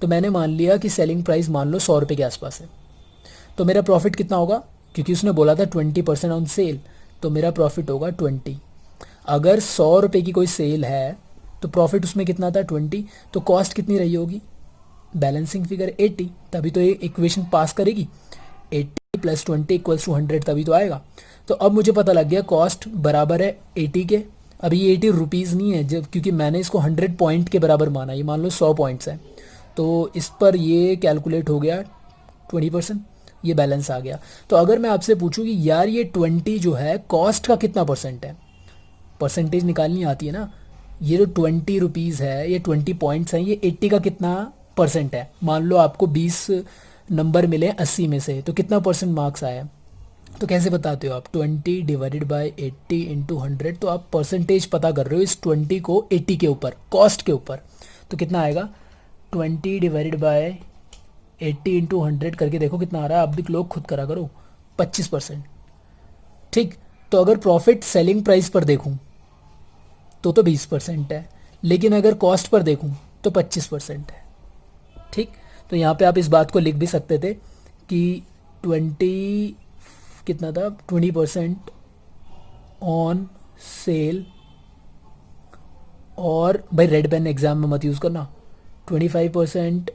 तो मैंने मान लिया कि सेलिंग प्राइस मान लो 100 रुपये के आसपास है। तो मेरा प्रॉफिट कितना होगा, क्योंकि उसने बोला था 20% ऑन सेल, तो मेरा प्रॉफिट होगा 20। अगर 100 रुपये की कोई सेल है तो प्रॉफिट उसमें कितना था 20, तो कॉस्ट कितनी रही होगी, बैलेंसिंग फिगर 80, तभी तो ये इक्वेशन पास करेगी। 80 + 20 = 100, तभी तो आएगा। तो अब मुझे पता लग गया कॉस्ट बराबर है 80 के। अभी ये 80 रुपीज़ नहीं है, जब क्योंकि मैंने इसको 100 पॉइंट के बराबर माना, ये मान लो 100 पॉइंट्स है, तो इस पर ये कैलकुलेट हो गया 20%, ये बैलेंस आ गया। तो अगर मैं आपसे पूछूं कि यार ये 20 जो है कॉस्ट का कितना परसेंट है, परसेंटेज निकालनी आती है ना, ये जो 20 रुपीज़ है, ये 20 पॉइंट्स हैं, ये 80 का कितना परसेंट है। मान लो आपको 20 नंबर मिले 80 में से, तो कितना परसेंट मार्क्स आया। तो कैसे बताते हो आप, 20 डिवाइडेड बाय 80 इंटू 100, तो आप परसेंटेज पता कर रहे हो इस 20 को 80 के ऊपर, कॉस्ट के ऊपर। तो कितना आएगा, 20 डिवाइडेड बाय 80 इंटू 100 करके देखो कितना आ रहा है। आप भी लोग खुद करा करो, 25%। ठीक, तो अगर प्रॉफिट सेलिंग प्राइस पर देखूं तो 20% है, लेकिन अगर कॉस्ट पर देखूं तो 25% है। ठीक, तो यहाँ पे आप इस बात को लिख भी सकते थे कि 20 कितना था, 20% ऑन सेल, और भाई रेड पेन एग्जाम में मत यूज़ करना, 25%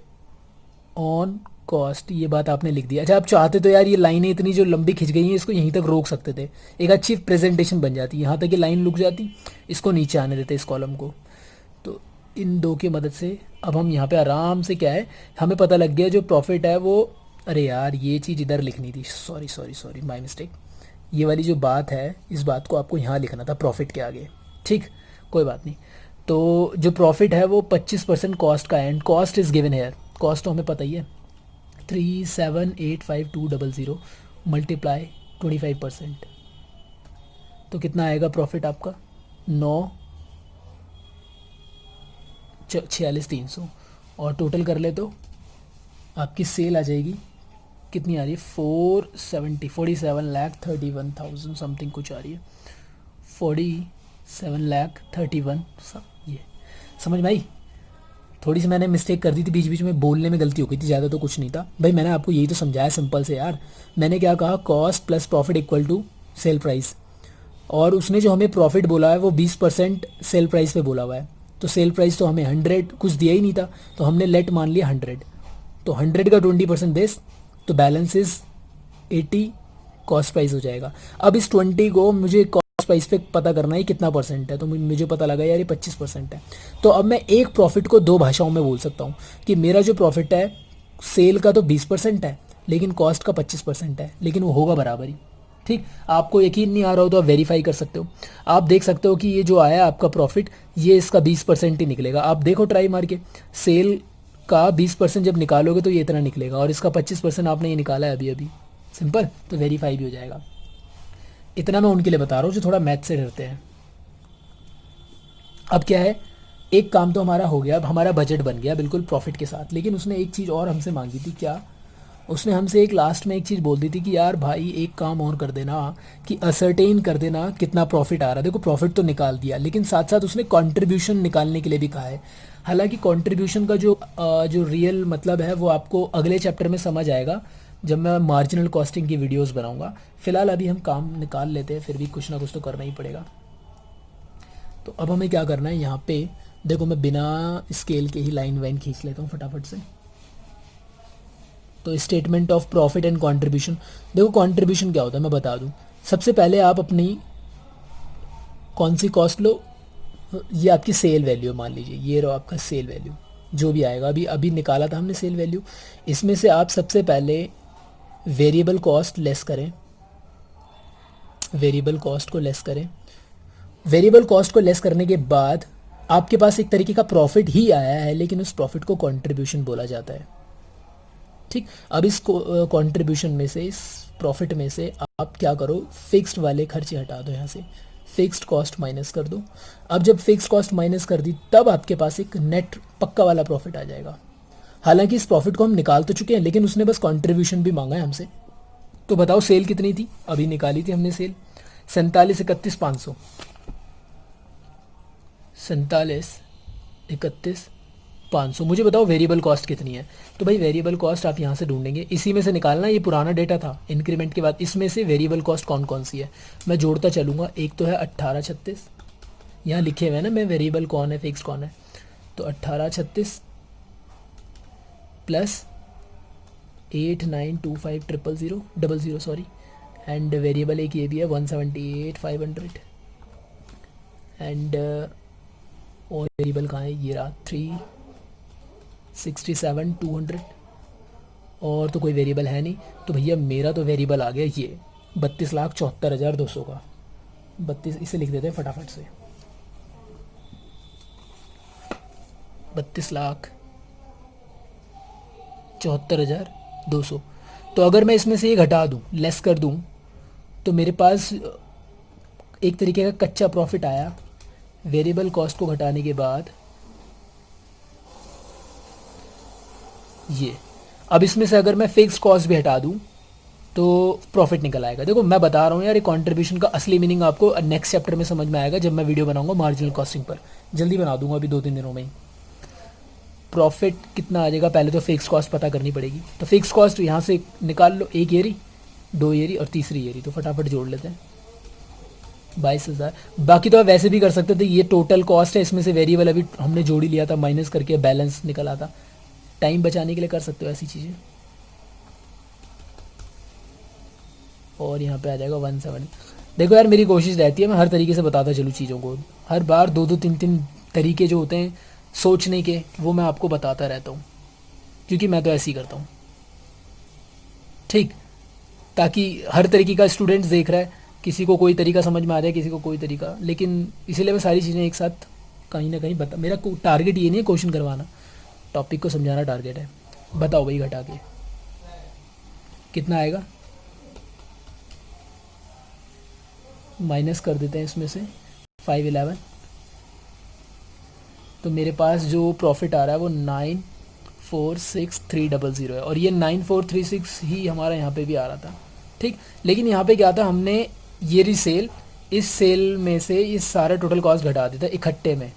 ऑन कॉस्ट, ये बात आपने लिख दी। अच्छा आप चाहते तो यार ये लाइनें इतनी जो लंबी खिंच गई हैं इसको यहीं तक रोक सकते थे, एक अच्छी प्रेजेंटेशन बन जाती, यहाँ तक ये लाइन रुक जाती, इसको नीचे आने देते इस कॉलम को। तो इन दो की मदद से अब हम यहाँ पे आराम से, क्या है हमें पता लग गया जो प्रॉफिट है वो, अरे यार ये चीज़ इधर लिखनी थी, sorry sorry sorry my mistake. ये वाली जो बात है इस बात को आपको यहाँ लिखना था प्रॉफिट के आगे। ठीक, कोई बात नहीं। तो जो प्रॉफिट है वो 25% कॉस्ट का है, and cost is given here, cost तो हमें पता ही है 3785200 मल्टीप्लाई 25%, तो कितना आएगा प्रॉफिट आपका, 9 46,300 और टोटल कर ले तो आपकी सेल आ जाएगी कितनी आ रही है 47 लाख 31,000 समथिंग कुछ आ रही है 47 लाख 31 ये समझ में आई। थोड़ी सी मैंने मिस्टेक कर दी थी बीच बीच में, बोलने में गलती हो गई थी, ज़्यादा तो कुछ नहीं था भाई। मैंने आपको यही तो समझाया सिंपल से यार। मैंने क्या कहा, cost plus profit equal to sale price, और उसने जो हमें प्रॉफिट बोला है वो 20% सेल प्राइस पे बोला हुआ है। तो सेल प्राइस तो हमें 100 कुछ दिया ही नहीं था, तो हमने लेट मान लिया 100। तो 100 का 20% देस, तो बैलेंस इज 80 कॉस्ट प्राइस हो जाएगा। अब इस 20 को मुझे कॉस्ट प्राइस पे पता करना है कितना परसेंट है, तो मुझे पता लगा यार ये 25% है। तो अब मैं एक प्रॉफिट को दो भाषाओं में बोल सकता हूँ कि मेरा जो प्रॉफिट है सेल का तो 20% है, लेकिन कॉस्ट का 25% है, लेकिन वो होगा बराबर ही। ठीक, आपको यकीन नहीं आ रहा हो तो आप वेरीफाई कर सकते हो। आप देख सकते हो कि ये जो आया आपका प्रॉफिट, ये इसका 20% ही निकलेगा। आप देखो ट्राई मार के, सेल का 20% जब निकालोगे तो ये इतना निकलेगा, और इसका 25% आपने ये निकाला है अभी अभी, सिंपल, तो वेरीफाई भी हो जाएगा। इतना मैं उनके लिए बता रहा हूँ जो थोड़ा मैथ से डरते हैं। अब क्या है, एक काम तो हमारा हो गया, अब हमारा बजट बन गया बिल्कुल प्रॉफिट के साथ, लेकिन उसने एक चीज़ और हमसे मांगी थी। क्या? उसने हमसे एक लास्ट में एक चीज़ बोल दी थी कि यार भाई एक काम और कर देना, कि असरटेन कर देना कितना प्रॉफिट आ रहा है। देखो प्रॉफिट तो निकाल दिया, लेकिन साथ साथ उसने कंट्रीब्यूशन निकालने के लिए भी कहा है। हालांकि कंट्रीब्यूशन का जो रियल मतलब है वो आपको अगले चैप्टर में समझ आएगा जब मैं मार्जिनल कॉस्टिंग की वीडियोस बनाऊंगा। फिलहाल अभी हम काम निकाल लेते हैं, फिर भी कुछ ना कुछ तो करना ही पड़ेगा। तो अब हमें क्या करना है, यहाँ पे देखो मैं बिना स्केल के ही लाइन वाइन खींच लेता हूँ फटाफट से। तो statement of profit and contribution, देखो कंट्रीब्यूशन क्या होता है मैं बता दूं। सबसे पहले आप अपनी कौन सी कॉस्ट लो, ये आपकी सेल वैल्यू मान लीजिए, ये रहो आपका सेल वैल्यू जो भी आएगा, अभी अभी निकाला था हमने सेल वैल्यू। इसमें से आप सबसे पहले वेरिएबल कॉस्ट लेस करें, वेरिएबल कॉस्ट को लेस करें। वेरिएबल कॉस्ट को लेस करने के बाद आपके पास एक तरीके का प्रॉफिट ही आया है, लेकिन उस प्रॉफिट को कंट्रीब्यूशन बोला जाता है। ठीक, अब इस कंट्रीब्यूशन में से, इस प्रॉफिट में से आप क्या करो, फिक्स्ड वाले खर्चे हटा दो, यहाँ से फिक्स्ड कॉस्ट माइनस कर दो। अब जब फिक्स्ड कॉस्ट माइनस कर दी तब आपके पास एक नेट पक्का वाला प्रॉफिट आ जाएगा। हालांकि इस प्रॉफिट को हम निकाल तो चुके हैं, लेकिन उसने बस कंट्रीब्यूशन भी मांगा है हमसे। तो बताओ सेल कितनी थी, अभी निकाली थी हमने सेल 47,31,500, 47,31,500। मुझे बताओ वेरिएबल कॉस्ट कितनी है। तो भाई वेरिएबल कॉस्ट आप यहाँ से ढूंढेंगे, इसी में से निकालना, ये पुराना डेटा था इंक्रीमेंट के बाद, इसमें से वेरिएबल कॉस्ट कौन कौन सी है मैं जोड़ता चलूँगा। एक तो है 1836, यहाँ लिखे हुए हैं ना मैं, वेरिएबल कौन है फिक्स कौन है। तो 1836 प्लस 892500 सॉरी, एंड वेरिएबल एक ये भी है 178,500, एंड और वेरिएबल कहाँ है, ये रहा 367,200, और तो कोई वेरिएबल है नहीं। तो भैया मेरा तो वेरिएबल आ गया ये 32,74,200 का, 32 इसे लिख देते हैं फटाफट से, 32,74,200। तो अगर मैं इसमें से ये घटा दूँ, लेस कर दूँ, तो मेरे पास एक तरीके का कच्चा प्रॉफिट आया वेरिएबल कॉस्ट को घटाने के बाद, ये। अब इसमें से अगर मैं फिक्स कॉस्ट भी हटा दूं तो प्रॉफिट निकल आएगा। देखो मैं बता रहा हूँ यार, ये कंट्रीब्यूशन का असली मीनिंग आपको नेक्स्ट चैप्टर में समझ में आएगा जब मैं वीडियो बनाऊंगा मार्जिनल कॉस्टिंग पर, जल्दी बना दूंगा अभी 2-3 दिनों में ही। प्रॉफिट कितना आ जाएगा, पहले तो फिक्स कॉस्ट पता करनी पड़ेगी। तो फिक्स कॉस्ट यहाँ से निकाल लो, एक येरी, 2 येरी और तीसरी येरी, तो फटाफट जोड़ लेते हैं 22,000। बाकी तो आप वैसे भी कर सकते थे, ये टोटल कॉस्ट है, इसमें से वेरिएबल अभी हमने जोड़ ही लिया था, माइनस करके बैलेंस निकला था। टाइम बचाने के लिए कर सकते हो ऐसी चीज़ें। और यहाँ पे आ जाएगा 170। देखो यार मेरी कोशिश रहती है मैं हर तरीके से बताता चलूँ चीज़ों को, हर बार 2-2 3-3 तरीके जो होते हैं सोचने के, वो मैं आपको बताता रहता हूँ, क्योंकि मैं तो ऐसे ही करता हूँ। ठीक, ताकि हर तरीके का स्टूडेंट्स देख रहा है, किसी को कोई तरीका समझ में आ जाए, किसी को कोई तरीका, लेकिन इसीलिए मैं सारी चीज़ें एक साथ कहीं ना कहीं बता, मेरा टारगेट ये नहीं है क्वेश्चन करवाना, टॉपिक को समझाना टारगेट है। बताओ भाई घटा के कितना आएगा, माइनस कर देते हैं इसमें से 511, तो मेरे पास जो प्रॉफिट आ रहा है वो 946300 है, और ये 9436 ही हमारा यहाँ पे भी आ रहा था। ठीक, लेकिन यहाँ पे क्या था, हमने ये रीसेल, इस सेल में से ये सारा टोटल कॉस्ट घटा दिया था इकट्ठे में,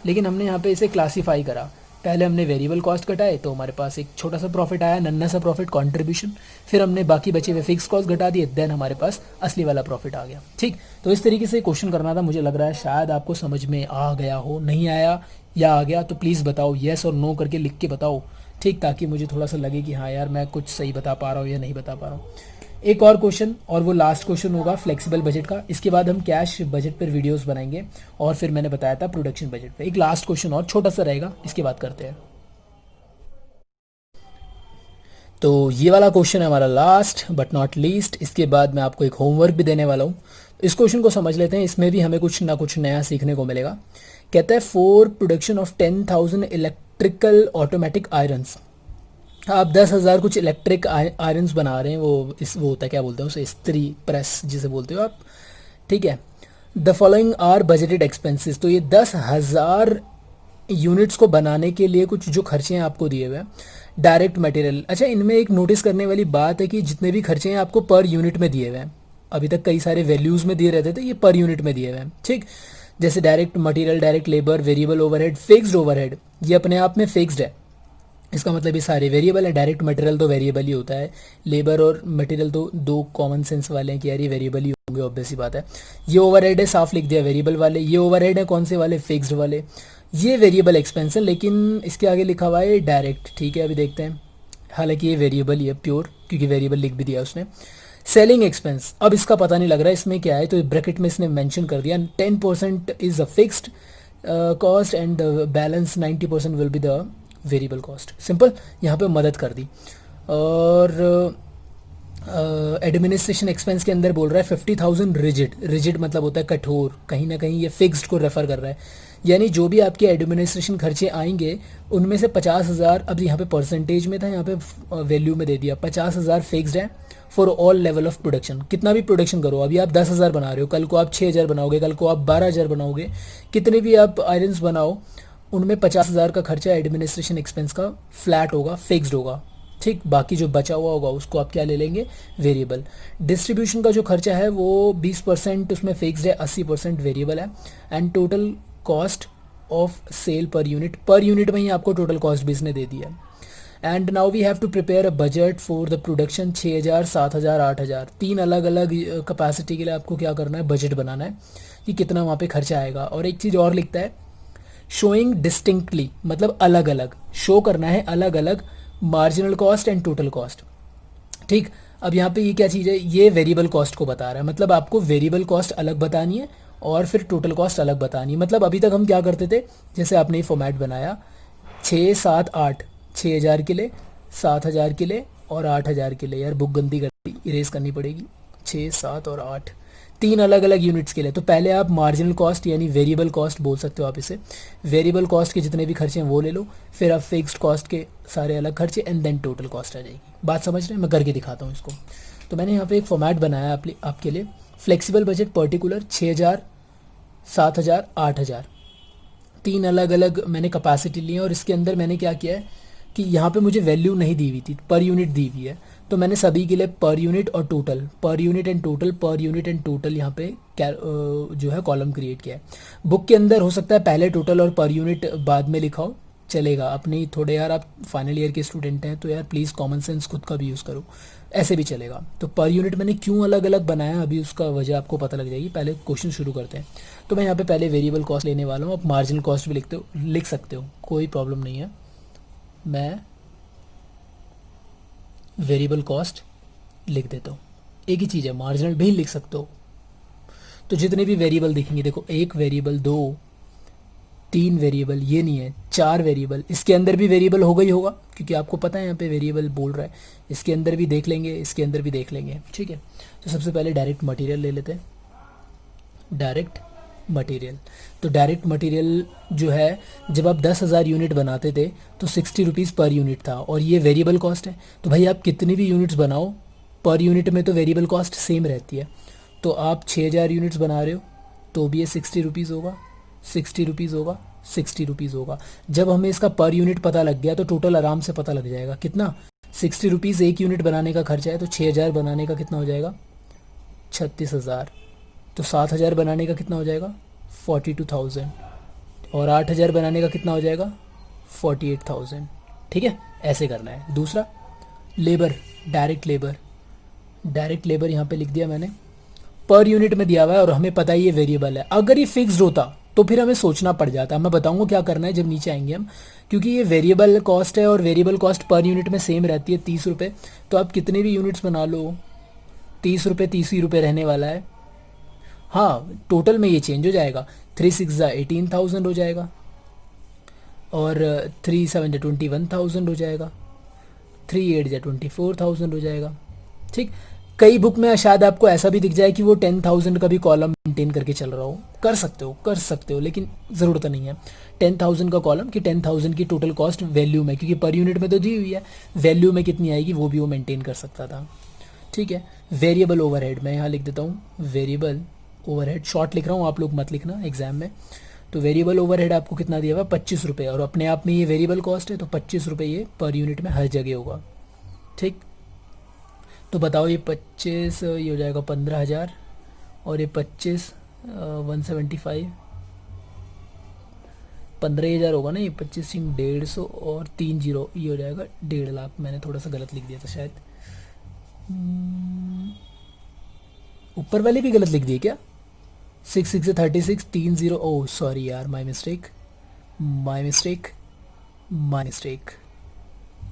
लेकिन हमने यहाँ पे इसे क्लासीफाई करा। पहले हमने वेरिएबल कॉस्ट घटाए तो हमारे पास एक छोटा सा प्रॉफिट आया, नन्ना सा प्रॉफिट, कंट्रीब्यूशन। फिर हमने बाकी बचे हुए फिक्स कॉस्ट घटा दिए, देन हमारे पास असली वाला प्रॉफिट आ गया। ठीक, तो इस तरीके से क्वेश्चन करना था। मुझे लग रहा है शायद आपको समझ में आ गया हो, नहीं आया या आ गया तो प्लीज़ बताओ, येस और नो करके लिख के बताओ। ठीक, ताकि मुझे थोड़ा सा लगे कि हाँ यार मैं कुछ सही बता पा रहा हूँ या नहीं बता पा रहा हूँ। एक और क्वेश्चन, और वो लास्ट क्वेश्चन होगा फ्लेक्सिबल बजट का। इसके बाद हम कैश बजट पर वीडियोस बनाएंगे, और फिर मैंने बताया था प्रोडक्शन बजट पे। एक लास्ट क्वेश्चन और छोटा सा रहेगा, इसके बाद करते हैं। तो ये वाला क्वेश्चन है हमारा लास्ट बट नॉट लीस्ट। इसके बाद मैं आपको एक होमवर्क भी देने वाला हूँ। इस क्वेश्चन को समझ लेते हैं, इसमें भी हमें कुछ ना कुछ नया सीखने को मिलेगा। कहता है for production of 10,000 electrical automatic irons, आप 10,000 कुछ इलेक्ट्रिक आयरन्स बना रहे हैं। वो होता है, क्या बोलते हैं उसे, इस्त्री प्रेस जिसे बोलते हो आप। ठीक है, the following are budgeted expenses. तो ये 10,000 यूनिट्स को बनाने के लिए कुछ जो खर्चे हैं आपको दिए हुए हैं। डायरेक्ट मटेरियल, अच्छा इनमें एक नोटिस करने वाली बात है कि जितने भी खर्चे हैं आपको पर यूनिट में दिए हुए हैं। अभी तक कई सारे वैल्यूज़ में दिए रहते थे, ये पर यूनिट में दिए हुए हैं। ठीक, जैसे direct material, direct labour, variable overhead, fixed overhead, ये अपने आप में फिक्स्ड है। इसका मतलब ये सारे वेरिएबल है। डायरेक्ट मटेरियल तो वेरिएबल ही होता है, लेबर और मटेरियल तो दो कॉमन सेंस वाले हैं कि यार ये वेरिएबल ही होंगे, ऑब्वियस सी बात है। ये ओवरहेड है, साफ लिख दिया वेरिएबल वाले। ये ओवरहेड है कौन से वाले, फिक्स्ड वाले। ये वेरिएबल एक्सपेंस है, लेकिन इसके आगे लिखा हुआ है डायरेक्ट। ठीक है, अभी देखते हैं। हालांकि ये वेरिएबल ही है प्योर, क्योंकि वेरिएबल लिख भी दिया उसने। सेलिंग एक्सपेंस, अब इसका पता नहीं लग रहा है इसमें क्या है, तो ब्रैकेट में इसने मेंशन कर दिया 10% is a fixed cost and balance 90% will be the variable cost. Simple, यहाँ पे मदद कर दी। और एडमिनिस्ट्रेशन एक्सपेंस के अंदर बोल रहा है 50,000 रिजिड। रिजिड मतलब होता है कठोर, कहीं ना कहीं ये फिक्स्ड को रेफर कर रहा है। यानी जो भी आपके एडमिनिस्ट्रेशन खर्चे आएंगे उनमें से 50,000, अब यहाँ पे परसेंटेज में था, यहाँ पे वैल्यू में दे दिया, 50,000 फिक्स्ड है for all level of production. कितना भी प्रोडक्शन करो, अभी आप 10,000 बना रहे हो, कल को आप 6,000 बनाओगे, कल को आप 12,000 बनाओगे, कितने भी आप आयरन्स बनाओ, उनमें 50,000 का खर्चा एडमिनिस्ट्रेशन एक्सपेंस का फ्लैट होगा, फिक्स्ड होगा। ठीक, बाकी जो बचा हुआ होगा उसको आप क्या ले लेंगे, वेरिएबल। डिस्ट्रीब्यूशन का जो खर्चा है वो 20% उसमें फिक्स्ड है, 80% वेरिएबल है। And total cost of sale per unit में ही आपको टोटल कॉस्ट भी इसने दे दिया। And now we have to prepare a budget for the production. 6,000, 7,000, 8,000, तीन अलग अलग कैपेसिटी के लिए आपको क्या करना है, बजट बनाना है कि कितना वहाँ पे खर्चा आएगा। और एक चीज़ और लिखता है, शोइंग डिस्टिंक्टली, मतलब अलग अलग शो करना है, अलग अलग marginal cost and total cost. ठीक, अब यहाँ पे ये क्या चीज़ है, ये वेरिएबल कॉस्ट को बता रहा है, मतलब आपको वेरिएबल कॉस्ट अलग बतानी है और फिर टोटल कॉस्ट अलग बतानी है। मतलब अभी तक हम क्या करते थे, जैसे आपने ये फॉर्मेट बनाया 6, 7, 8, 6,000 के लिए, 7,000 के लिए और 8,000 के लिए। यार बुक गंदी कर दी, इरेज करनी पड़ेगी। 6, 7 और 8, तीन अलग अलग यूनिट्स के लिए। तो पहले आप मार्जिनल कॉस्ट यानी वेरिएबल कॉस्ट बोल सकते हो आप इसे। वेरिएबल कॉस्ट के जितने भी खर्चे हैं वो ले लो, फिर आप फिक्स्ड कॉस्ट के सारे अलग खर्चे, एंड देन टोटल कॉस्ट आ जाएगी। बात समझ रहे हैं, मैं करके दिखाता हूँ इसको। तो मैंने यहाँ पे एक फॉर्मेट बनाया आपके लिए। फ्लेक्सिबल बजट पर्टिकुलर 6,000, 7,000, 8,000, तीन अलग अलग मैंने कैपेसिटी ली है। और इसके अंदर मैंने क्या किया है कि यहाँ पे मुझे वैल्यू नहीं दी हुई थी, पर यूनिट दी हुई है, तो मैंने सभी के लिए पर यूनिट और total, per unit and total, per unit and total यहाँ पे जो है कॉलम क्रिएट किया है। बुक के अंदर हो सकता है पहले टोटल और पर यूनिट बाद में लिखा हो, चलेगा। अपनी थोड़े यार आप फाइनल ईयर के स्टूडेंट हैं तो यार प्लीज़ कॉमन सेंस खुद का भी यूज़ करो, ऐसे भी चलेगा। तो पर यूनिट मैंने क्यों अलग अलग बनाया, अभी उसका वजह आपको पता लग जाएगी। पहले क्वेश्चन शुरू करते हैं। तो मैं यहाँ पे पहले वेरिएबल कॉस्ट लेने वाला हूँ, आप मार्जिनल कॉस्ट भी लिख सकते हो, कोई प्रॉब्लम नहीं है। मैं वेरिएबल कॉस्ट लिख देता हूँ, एक ही चीज़ है, मार्जिनल भी लिख सकते हो। तो जितने भी वेरिएबल दिखेंगे, देखो 1 वेरिएबल, 2, 3 वेरिएबल, ये नहीं है 4 वेरिएबल, इसके अंदर भी वेरिएबल होगा ही होगा, क्योंकि आपको पता है यहाँ पे वेरिएबल बोल रहा है। इसके अंदर भी देख लेंगे, इसके अंदर भी देख लेंगे, ठीक है। तो सबसे पहले डायरेक्ट मटेरियल ले लेते हैं। डायरेक्ट मटेरियल, तो डायरेक्ट मटेरियल जो है, जब आप 10,000 यूनिट बनाते थे तो 60 रुपीज़ पर यूनिट था, और ये वेरिएबल कॉस्ट है। तो भाई आप कितनी भी यूनिट्स बनाओ, पर यूनिट में तो वेरिएबल कॉस्ट सेम रहती है। तो आप 6,000 यूनिट्स बना रहे हो तो भी ये 60 रुपीज़ होगा, 60 रुपीज़ होगा, ₹60 होगा। जब हमें इसका पर यूनिट पता लग गया तो टोटल आराम से पता लग जाएगा कितना। ₹60 एक यूनिट बनाने का खर्चा है, तो 6000 बनाने का कितना हो जाएगा? 36,000। तो 7000 बनाने का कितना हो जाएगा? 42,000। और 8000 बनाने का कितना हो जाएगा? 48,000। ठीक है, ऐसे करना है। दूसरा labour, direct labour. Direct labour यहाँ पे लिख दिया मैंने, पर यूनिट में दिया हुआ है और हमें पता ही ये वेरिएबल है। अगर ये फिक्स्ड होता तो फिर हमें सोचना पड़ जाता। मैं बताऊंगा क्या करना है जब नीचे आएंगे हम, क्योंकि ये वेरिएबल कॉस्ट है और वेरिएबल कॉस्ट पर यूनिट में सेम रहती है, ₹30। तो आप कितने भी यूनिट्स बना लो, ₹30 ₹30 रहने वाला है। हाँ, टोटल में ये चेंज हो जाएगा। 3 6 18,000 हो जाएगा और 3 7 21,000 हो जाएगा, 3 8 24,000 हो जाएगा। ठीक, कई बुक में शायद आपको ऐसा भी दिख जाए कि वो 10,000 का भी कॉलम मेंटेन करके चल रहा हो। कर सकते हो, लेकिन ज़रूरत नहीं है 10,000 का कॉलम कि 10,000 की टोटल कॉस्ट वैल्यू में, क्योंकि पर यूनिट में तो दी हुई है, वैल्यू में कितनी आएगी वो भी वो मेंटेन कर सकता था। ठीक है, वेरिएबल ओवरहेड मैं यहाँ लिख देता हूँ, वेरिएबल ओवरहेड शॉर्ट लिख रहा हूँ, आप लोग मत लिखना एग्जाम में। तो वेरिएबल ओवरहेड आपको कितना दिया हुआ? ₹25, और अपने आप में ये वेरिएबल कॉस्ट है तो ₹25 ये पर यूनिट में हर जगह होगा। ठीक, तो बताओ ये 25, ये हो जाएगा 15,000 और ये 25 175 15,000 होगा ना, ये 25 150 और 3 जीरो, ये हो जाएगा 1.5 लाख। मैंने थोड़ा सा गलत लिख दिया था शायद, ऊपर वाले भी गलत लिख दिए क्या? 6 6 36 3 0, ओह सॉरी यार, माई मिस्टेक।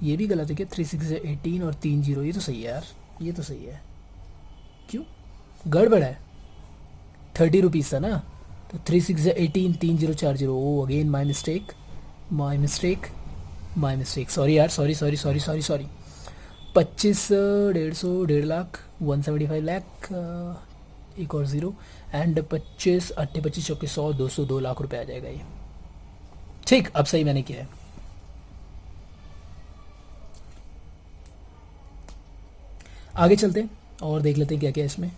ये भी गलत है क्या? 3 6 18 और 3 0, ये तो सही है यार, ये तो सही है। क्यों गड़बड़ है? ₹30 था ना, तो 3 6 18 3 0 4 0, oh again my mistake, sorry यार, सॉरी 25 150 1.5 लाख 175 लाख, एक और ज़ीरो, एंड 25 8 25 चौके 100 200 2 लाख रुपए आ जाएगा ये। ठीक, अब सही मैंने किया है। आगे चलते हैं और देख लेते हैं क्या क्या है इसमें।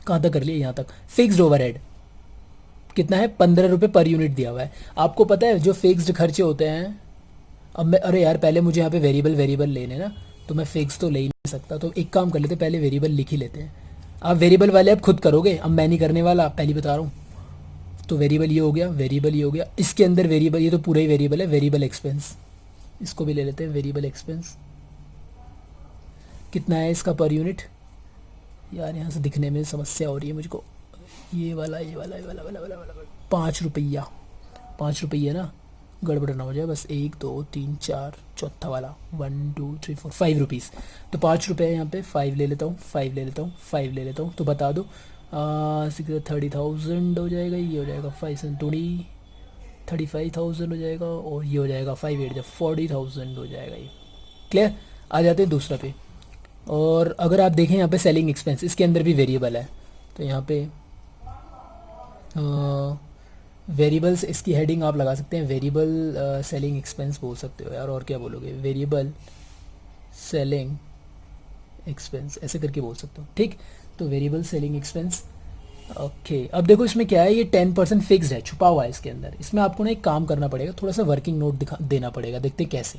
कहाँ तक कर लिया? यहाँ तक। फिक्स्ड ओवरहेड कितना है? ₹15 पर यूनिट दिया हुआ है। आपको पता है जो फिक्स्ड खर्चे होते हैं, अब मैं, अरे यार पहले मुझे यहाँ पे वेरिएबल लेने ना, तो मैं फिक्स तो ले ही नहीं सकता, तो एक काम कर लेते, पहले वेरिएबल लिख ही लेते हैं। आप वेरिएबल वाले अब खुद करोगे, अब मैं नहीं करने वाला, पहले बता रहा हूँ। तो वेरिएबल ये हो गया, इसके अंदर वेरिएबल, ये तो पूरा ही वेरिएबल है, वेरिएबल एक्सपेंस, इसको भी ले लेते हैं। वेरिएबल एक्सपेंस कितना है इसका पर यूनिट? यार यहाँ से दिखने में समस्या हो रही है मुझको, ये वाला ₹5, ₹5 ना, गड़बड़ ना हो जाए बस। 1 2 3 4 चौथा वाला 1 2 3 4 ₹5, तो ₹5 यहाँ पे 5 ले लेता हूँ, 5 ले लेता हूँ। तो बता दो 30,000 हो जाएगा, ये हो जाएगा 5 20 35,000 हो जाएगा, और ये हो जाएगा 5 8 40,000 हो जाएगा ये। क्लियर? आ जाते हैं दूसरा पे। और अगर आप देखें यहाँ पे सेलिंग एक्सपेंस, इसके अंदर भी वेरिएबल है, तो यहाँ पे वेरिएबल्स, इसकी हेडिंग आप लगा सकते हैं वेरिएबल सेलिंग एक्सपेंस बोल सकते हो यार, और क्या बोलोगे? वेरिएबल सेलिंग एक्सपेंस ऐसे करके बोल सकते हो। ठीक, तो वेरिएबल सेलिंग एक्सपेंस। ओके, अब देखो इसमें क्या है, ये 10% फिक्स्ड है, छुपा हुआ है इसके अंदर। इसमें आपको ना एक काम करना पड़ेगा, थोड़ा सा वर्किंग नोट देना पड़ेगा, देखते हैं कैसे।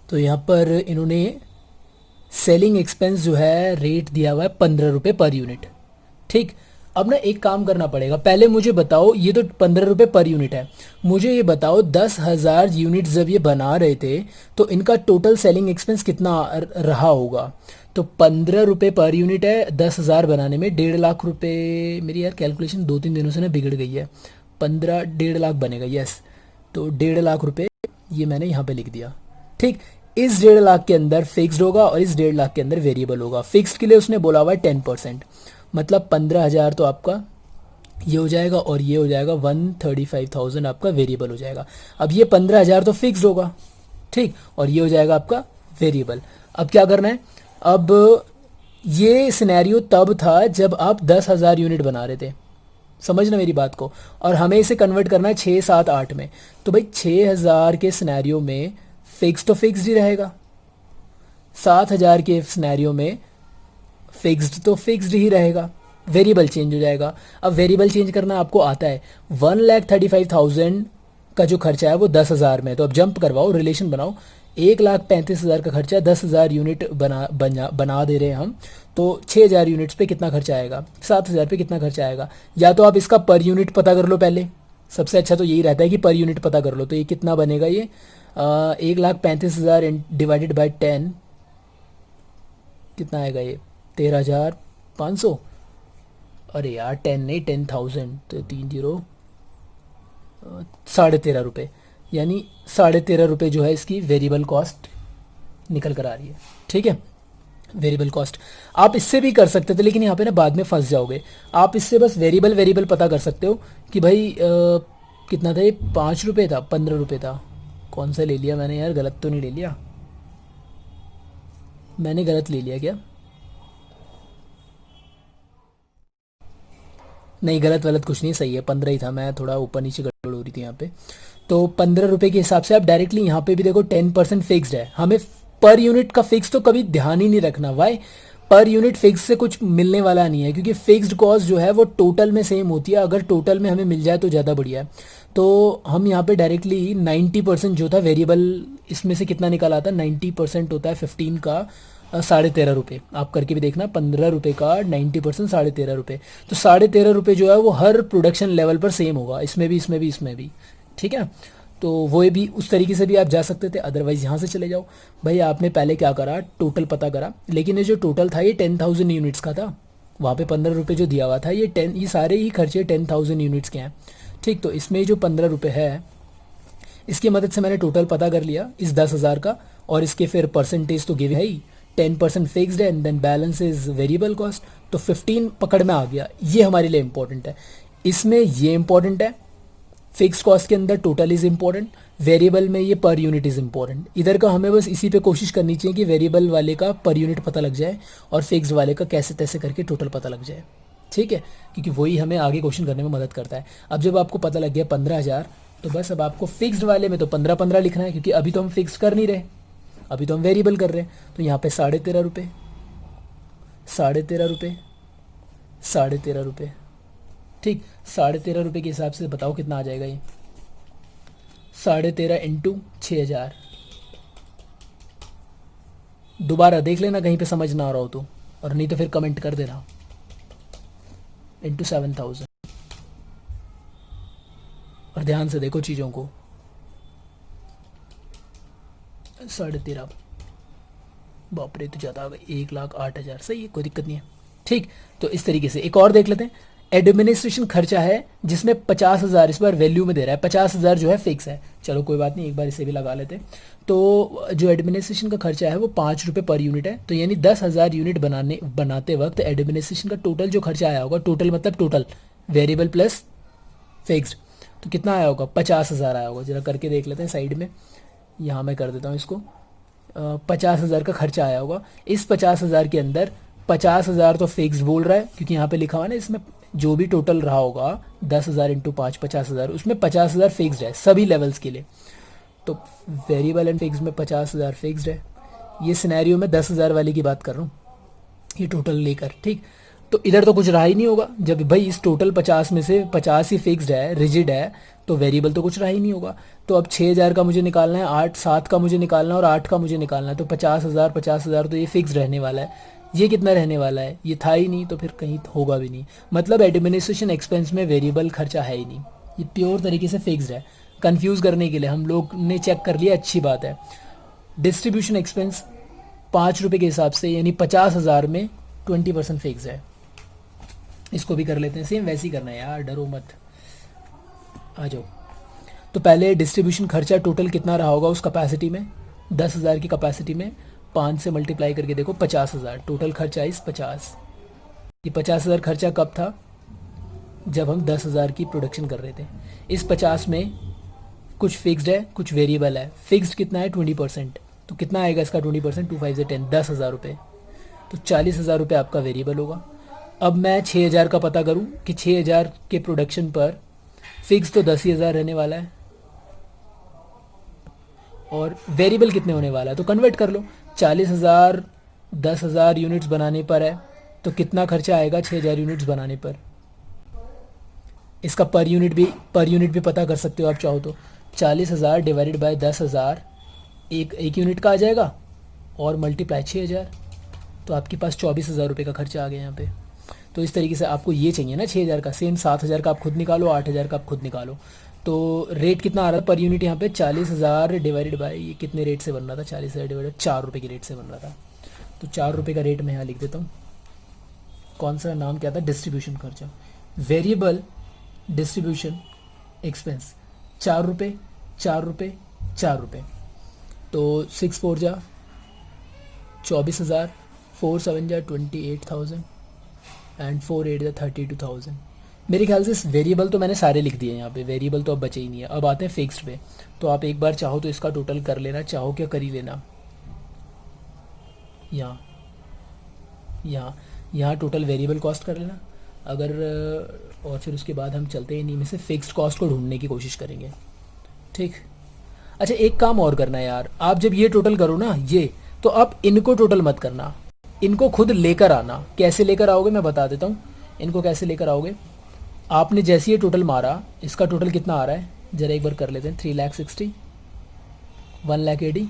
तो यहाँ पर इन्होंने सेलिंग एक्सपेंस जो है रेट दिया हुआ है ₹15 पर यूनिट। ठीक, अब ना एक काम करना पड़ेगा, पहले मुझे बताओ, ये तो ₹15 पर यूनिट है, मुझे ये बताओ 10,000 यूनिट जब ये बना रहे थे तो इनका टोटल सेलिंग एक्सपेंस कितना रहा होगा? तो ₹15 पर यूनिट है, 10,000 बनाने में 1.5 लाख रुपए। मेरी यार कैलकुलेशन 2-3 दिनों से ना बिगड़ गई है। 15 1.5 लाख बनेगा, यस, तो 1.5 लाख रुपए ये मैंने यहाँ पे लिख दिया। ठीक, इस 1.5 लाख के अंदर फिक्स्ड होगा और इस 1.5 लाख के अंदर वेरिएबल होगा। फिक्स्ड के लिए उसने बोला हुआ है 10%, मतलब 15,000 तो आपका ये हो जाएगा, और ये हो जाएगा 135,000 आपका वेरिएबल हो जाएगा। अब ये 15,000 तो फिक्स्ड होगा, ठीक, और ये हो जाएगा आपका वेरिएबल। अब क्या करना है? अब ये सिनेरियो तब था जब आप 10,000 यूनिट बना रहे थे, समझना मेरी बात को, और हमें इसे कन्वर्ट करना है 6 7 8 में। तो भाई 6,000 के सिनेरियो में फिक्स तो फिक्स्ड ही रहेगा, 7,000 के सिनेरियो में फिक्स्ड तो फिक्स्ड ही रहेगा। वेरिएबल चेंज हो जाएगा। अब वेरिएबल चेंज करना आपको आता है। 1,35,000 का जो खर्चा है वो 10,000 में है, तो अब जंप करवाओ, रिलेशन बनाओ। 1,35,000 का खर्चा 10,000 यूनिट बना दे रहे हैं हम, तो 6,000 यूनिट्स पे कितना खर्चा आएगा, 7,000 पे कितना खर्चा आएगा। या तो आप इसका पर यूनिट पता कर लो पहले, सबसे अच्छा तो यही रहता है कि पर यूनिट पता कर लो। तो ये कितना बनेगा, ये 1,35,000 डिवाइडेड बाई 10 कितना आएगा, ये 13,500। अरे यार 10 नहीं, 10,000, तो 30 13.5 रुपये, यानी 13.5 रुपये जो है इसकी वेरिएबल कॉस्ट निकल कर आ रही है। ठीक है, वेरिएबल कॉस्ट आप इससे भी कर सकते थे, लेकिन यहाँ पे ना बाद में फंस जाओगे। आप इससे बस वेरिएबल वेरिएबल पता कर सकते हो कि भाई कितना था ये, 5 रुपये था, 15 रुपये था, कौन सा ले लिया मैंने यार, गलत तो नहीं ले लिया, मैंने गलत ले लिया क्या, नहीं गलत वलत कुछ नहीं, सही है, 15 ही था, मैं थोड़ा ऊपर नीचे गड़बड़ हो रही थी यहाँ पे। तो 15 रुपये के हिसाब से आप डायरेक्टली यहाँ पे भी देखो 10% फिक्स्ड है। हमें पर यूनिट का फिक्स तो कभी ध्यान ही नहीं रखना, वाई, पर यूनिट फिक्स से कुछ मिलने वाला नहीं है, क्योंकि फिक्स्ड कॉस्ट जो है वो टोटल में सेम होती है। अगर टोटल में हमें मिल जाए तो ज़्यादा बढ़िया है। तो हम यहाँ पे डायरेक्टली 90% जो था वेरिएबल, इसमें से कितना निकाला था, 90% होता है 15 का 13.5 रुपये। आप करके भी देखना, 15 रुपये का 90% 13.5 रुपये, तो 13.5 रुपये जो है वो हर प्रोडक्शन लेवल पर सेम होगा, इसमें भी, इसमें भी, इसमें भी। ठीक है, तो वो भी उस तरीके से भी आप जा सकते थे, अदरवाइज यहाँ से चले जाओ। भाई आपने पहले क्या करा, टोटल पता करा, लेकिन ये जो टोटल था ये 10,000 यूनिट्स का था, वहाँ पे 15 रुपये जो दिया हुआ था, ये सारे ही खर्चे 10,000 यूनिट्स के हैं। ठीक, तो इसमें जो 15 रुपये है, इसकी मदद से मैंने टोटल पता कर लिया इस 10,000 का, और इसके फिर परसेंटेज तो गिव है ही, 10% फिक्स्ड है and then balance is variable cost, तो 15 पकड़ में आ गया। ये हमारे लिए इंपॉर्टेंट है, इसमें ये इंपॉर्टेंट है, फिक्स कॉस्ट के अंदर टोटल इज इंपॉर्टेंट, वेरिएबल में ये पर यूनिट इज इंपॉर्टेंट। इधर का हमें बस इसी पे कोशिश करनी चाहिए कि वेरिएबल वाले का पर यूनिट पता लग जाए और फिक्स्ड वाले का कैसे तैसे करके टोटल पता लग जाए। ठीक है, क्योंकि वही हमें आगे क्वेश्चन करने में मदद करता है। अब जब आपको पता लग गया 15,000, तो बस अब आपको फिक्स्ड वाले में तो 15-15 लिखना है, क्योंकि अभी तो हम फिक्स कर नहीं रहे, अभी तो हम वेरिएबल कर रहे हैं। तो यहाँ पे 13.5 रुपये, 13.5 रुपये, 13.5 रुपये। ठीक, 13.5 रुपये के हिसाब से बताओ कितना आ जाएगा ये, 13.5 इंटू 6,000। दोबारा देख लेना कहीं पे समझ ना आ रहा हो तो, और नहीं तो फिर कमेंट कर देना, इंटू 7,000। और ध्यान से देखो चीज़ों को, 13.5, बाप रे तो ज़्यादा आ गई, 1,08,000, सही है, कोई दिक्कत नहीं है। ठीक, तो इस तरीके से एक और देख लेते हैं। एडमिनिस्ट्रेशन खर्चा है जिसमें 50,000 इस बार वैल्यू में दे रहा है, 50,000 जो है फिक्स है, चलो कोई बात नहीं, एक बार इसे भी लगा लेते हैं। तो जो एडमिनिस्ट्रेशन का खर्चा है वो 5 रुपये पर यूनिट है, तो यानी 10,000 यूनिट बनाते वक्त एडमिनिस्ट्रेशन का टोटल जो खर्चा आया होगा, टोटल मतलब टोटल वेरिएबल प्लस फिक्स्ड, तो कितना आया होगा, 50,000 आया होगा। जरा करके देख लेते हैं साइड में, यहाँ मैं कर देता हूँ इसको, 50,000 का खर्चा आया होगा। इस 50,000 के अंदर 50,000 तो फिक्स बोल रहा है, क्योंकि यहाँ पे लिखा हुआ है ना, इसमें जो भी टोटल रहा होगा 10,000 इंटू 5, 50,000, उसमें 50,000 फिक्स्ड है सभी लेवल्स के लिए। तो वेरिएबल एंड फिक्स में 50,000 फिक्स्ड है। ये सिनेरियो में 10,000 वाले की बात कर रहा हूँ, ये टोटल लेकर। ठीक, तो इधर तो कुछ रहा ही नहीं होगा, जब भाई इस टोटल 50 में से 50 ही फिक्स्ड है, रिजिड है, तो वेरिएबल तो कुछ रहा ही नहीं होगा। तो अब 6,000 का मुझे निकालना है, 7 का मुझे निकालना है और 8 का मुझे निकालना है, तो 50,000 50,000 तो ये फिक्स रहने वाला है। ये कितना रहने वाला है, ये था ही नहीं, तो फिर कहीं होगा भी नहीं। मतलब एडमिनिस्ट्रेशन एक्सपेंस में वेरिएबल खर्चा है ही नहीं, ये प्योर तरीके से फिक्स्ड है। कंफ्यूज करने के लिए हम लोग ने चेक कर लिया, अच्छी बात है। डिस्ट्रीब्यूशन एक्सपेंस 5 रुपये के हिसाब से, यानी 50,000 में 20% फिक्स है। इसको भी कर लेते हैं, सेम वैसे ही करना है यार, डरो मत, आ जाओ। तो पहले डिस्ट्रीब्यूशन खर्चा टोटल कितना रहा होगा उस कैपेसिटी में, 10,000 की कैपेसिटी में 5 से मल्टीप्लाई करके देखो, 50,000 टोटल खर्चा इस 50। ये 50,000 खर्चा कब था, जब हम 10,000 की प्रोडक्शन कर रहे थे। इस 50 में कुछ फिक्स्ड है, कुछ वेरिएबल है। फिक्स्ड कितना है, 20%, तो कितना आएगा इसका 20%, 2 5 से 10, 10,000 रुपये, तो 40,000 रुपये आपका वेरिएबल होगा। अब मैं 6,000 का पता करूं कि 6,000 के प्रोडक्शन पर फिक्स तो 10,000 रहने वाला है और वेरिएबल कितने होने वाला है, तो कन्वर्ट कर लो। 40,000 10,000 यूनिट्स बनाने पर है, तो कितना खर्चा आएगा 6,000 यूनिट्स बनाने पर। इसका पर यूनिट भी पता कर सकते हो आप चाहो तो। 40,000 डिवाइडेड बाय 10,000 एक यूनिट का आ जाएगा, और मल्टीप्लाई 6,000, तो आपके पास 24,000 रुपये का खर्चा आ गया यहाँ पे। तो इस तरीके से आपको ये चाहिए ना 6,000 का, सेम 7,000 का आप खुद निकालो, 8,000 का आप खुद निकालो। तो रेट कितना आ रहा है पर यूनिट यहाँ पे 40,000 डिवाइडेड बाय, ये कितने रेट से बन रहा था, 40,000 डिवाइडेड 4 रुपये के रेट से बन रहा था। तो 4 रुपये का रेट मैं यहाँ लिख देता हूँ। कौन सा नाम क्या था, डिस्ट्रीब्यूशन खर्चा, वेरिएबल डिस्ट्रीब्यूशन एक्सपेंस, 4 रुपये 4 रुपये 4 रुपये। तो 6 4 जा 24,000, 4 7 जा 28,000 एंड 4 8 जा 32,000। मेरे ख्याल से वेरिएबल तो मैंने सारे लिख दिए यहाँ पे, वेरिएबल तो अब बचे ही नहीं है। अब आते हैं फिक्स्ड पे। तो आप एक बार चाहो तो इसका टोटल कर लेना, चाहो क्या कर ही लेना। यहाँ यहाँ यहाँ टोटल वेरिएबल कॉस्ट कर लेना अगर, और फिर उसके बाद हम चलते हैं इन्हीं में से फिक्स्ड कॉस्ट को ढूंढने की कोशिश करेंगे। ठीक। अच्छा एक काम और करना है यार, आप जब ये टोटल करो ना ये, तो आप इनको टोटल मत करना, इनको खुद लेकर आना। कैसे लेकर आओगे मैं बता देता हूँ। इनको कैसे लेकर आओगे, आपने जैसे ये टोटल मारा, इसका टोटल कितना आ रहा है ज़रा एक बार कर लेते हैं। 3,60,000, 1,80,000,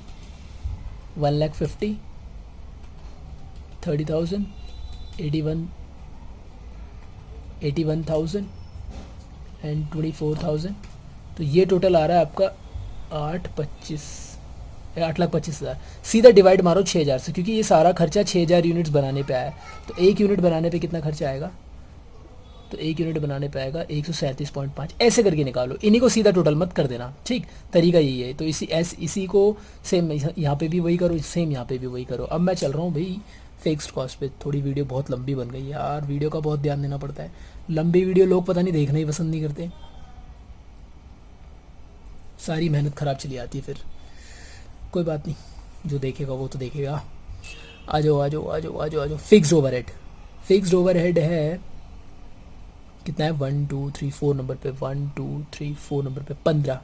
1,50,000, 30,000, 81,000 एंड 24,000। तो ये टोटल आ रहा है आपका 8,25,000। सीधा डिवाइड मारो 6,000 से, क्योंकि ये सारा खर्चा 6,000 यूनिट्स बनाने पे आया है। तो एक यूनिट बनाने पे कितना खर्चा आएगा, तो एक यूनिट बनाने पे आएगा 137.5। ऐसे करके निकालो, इन्हीं को सीधा टोटल मत कर देना। ठीक, तरीका यही है। तो इसी को सेम यहाँ पे भी वही करो, सेम यहाँ पे भी वही करो। अब मैं चल रहा हूँ भाई फिक्स्ड कॉस्ट पे। थोड़ी वीडियो बहुत लंबी बन गई यार, वीडियो का बहुत ध्यान देना पड़ता है। लंबी वीडियो लोग पता नहीं देखना ही पसंद नहीं करते, सारी मेहनत ख़राब चली आती है फिर। कोई बात नहीं, जो देखेगा वो तो देखेगा। आ जाओ आ जाओ आ जाओ आ जाओ आ जाओ। फिक्स्ड ओवरहेड, फिक्स्ड ओवरहेड है कितना है, 1 2 3 4 नंबर पे, 1 2 3 4 नंबर पे 15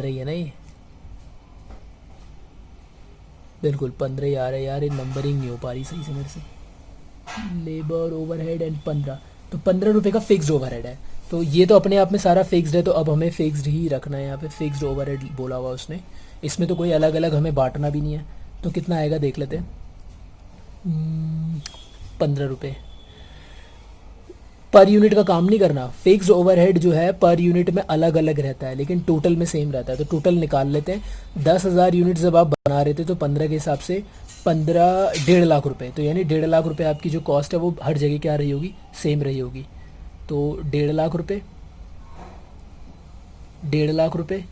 ही है ना ये, बिल्कुल 15 ही आ रहा है यार। ये नंबरिंग नहीं हो पा रही सही से मेरे से। लेबर ओवरहेड एंड 15, तो 15 रुपये का फिक्स्ड ओवरहेड है। तो ये तो अपने आप में सारा फिक्स्ड है, तो अब हमें फिक्स्ड ही रखना है। यहाँ पे फिक्स्ड ओवरहेड बोला हुआ उसने, इसमें तो कोई अलग अलग हमें बांटना भी नहीं है। तो कितना आएगा देख लेते हैं। 15 रुपये पर यूनिट का काम नहीं करना। फिक्स्ड ओवरहेड जो है पर यूनिट में अलग अलग रहता है, लेकिन टोटल में सेम रहता है। तो टोटल निकाल लेते हैं। 10,000 यूनिट जब आप बना रहे थे तो 15 के हिसाब से 15 1.5 लाख रुपए, तो यानी 1.5 लाख रुपए आपकी जो कॉस्ट है वो हर जगह क्या रही होगी, सेम रही होगी। तो 1.5 लाख रुपए, 1.5 लाख रुपए,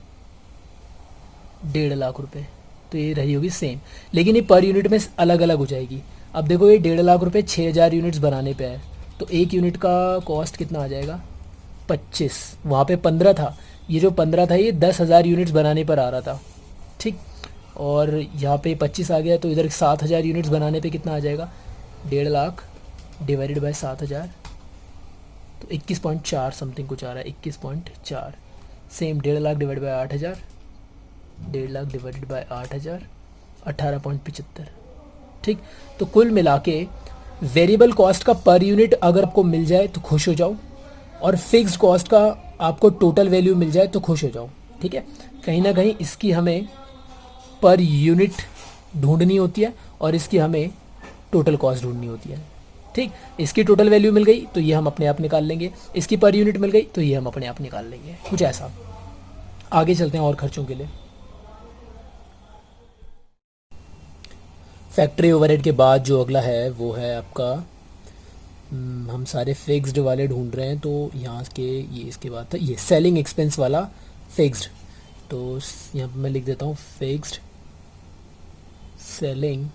1.5 लाख रुपए, तो ये रही होगी सेम, लेकिन ये पर यूनिट में अलग अलग हो जाएगी। अब देखो ये 1.5 लाख रुपए 6,000 यूनिट्स बनाने पे है, तो एक यूनिट का कॉस्ट कितना आ जाएगा, 25। वहाँ पे 15 था, ये जो 15 था ये 10,000 यूनिट्स बनाने पर आ रहा था। ठीक, और यहाँ पे 25 आ गया, तो इधर 7,000 यूनिट्स बनाने पे कितना आ जाएगा, 1.5 लाख डिवाइडेड बाय 7,000, तो 21.4 समथिंग कुछ आ रहा है, 21.4। Same 1.5 lakh divide by 8,000, 1.5 lakh divided by 8,000, 18.75। ठीक, तो कुल मिला के वेरिएबल कॉस्ट का पर यूनिट अगर आपको मिल जाए तो खुश हो जाओ, और फिक्स्ड कॉस्ट का आपको टोटल वैल्यू मिल जाए तो खुश हो जाओ। ठीक है, कहीं ना कहीं इसकी हमें पर यूनिट ढूंढनी होती है और इसकी हमें टोटल कॉस्ट ढूंढनी होती है। ठीक, इसकी टोटल वैल्यू मिल गई तो ये हम अपने आप निकाल लेंगे, इसकी पर यूनिट मिल गई तो ये हम अपने आप निकाल लेंगे, कुछ ऐसा। आगे चलते हैं और खर्चों के लिए। फैक्ट्री ओवरहेड के बाद जो अगला है वो है आपका, हम सारे फिक्स्ड वाले ढूंढ रहे हैं, तो यहाँ के ये इसके बाद था ये सेलिंग एक्सपेंस वाला फिक्स्ड। तो यहाँ पर मैं लिख देता हूँ फिक्स्ड सेलिंग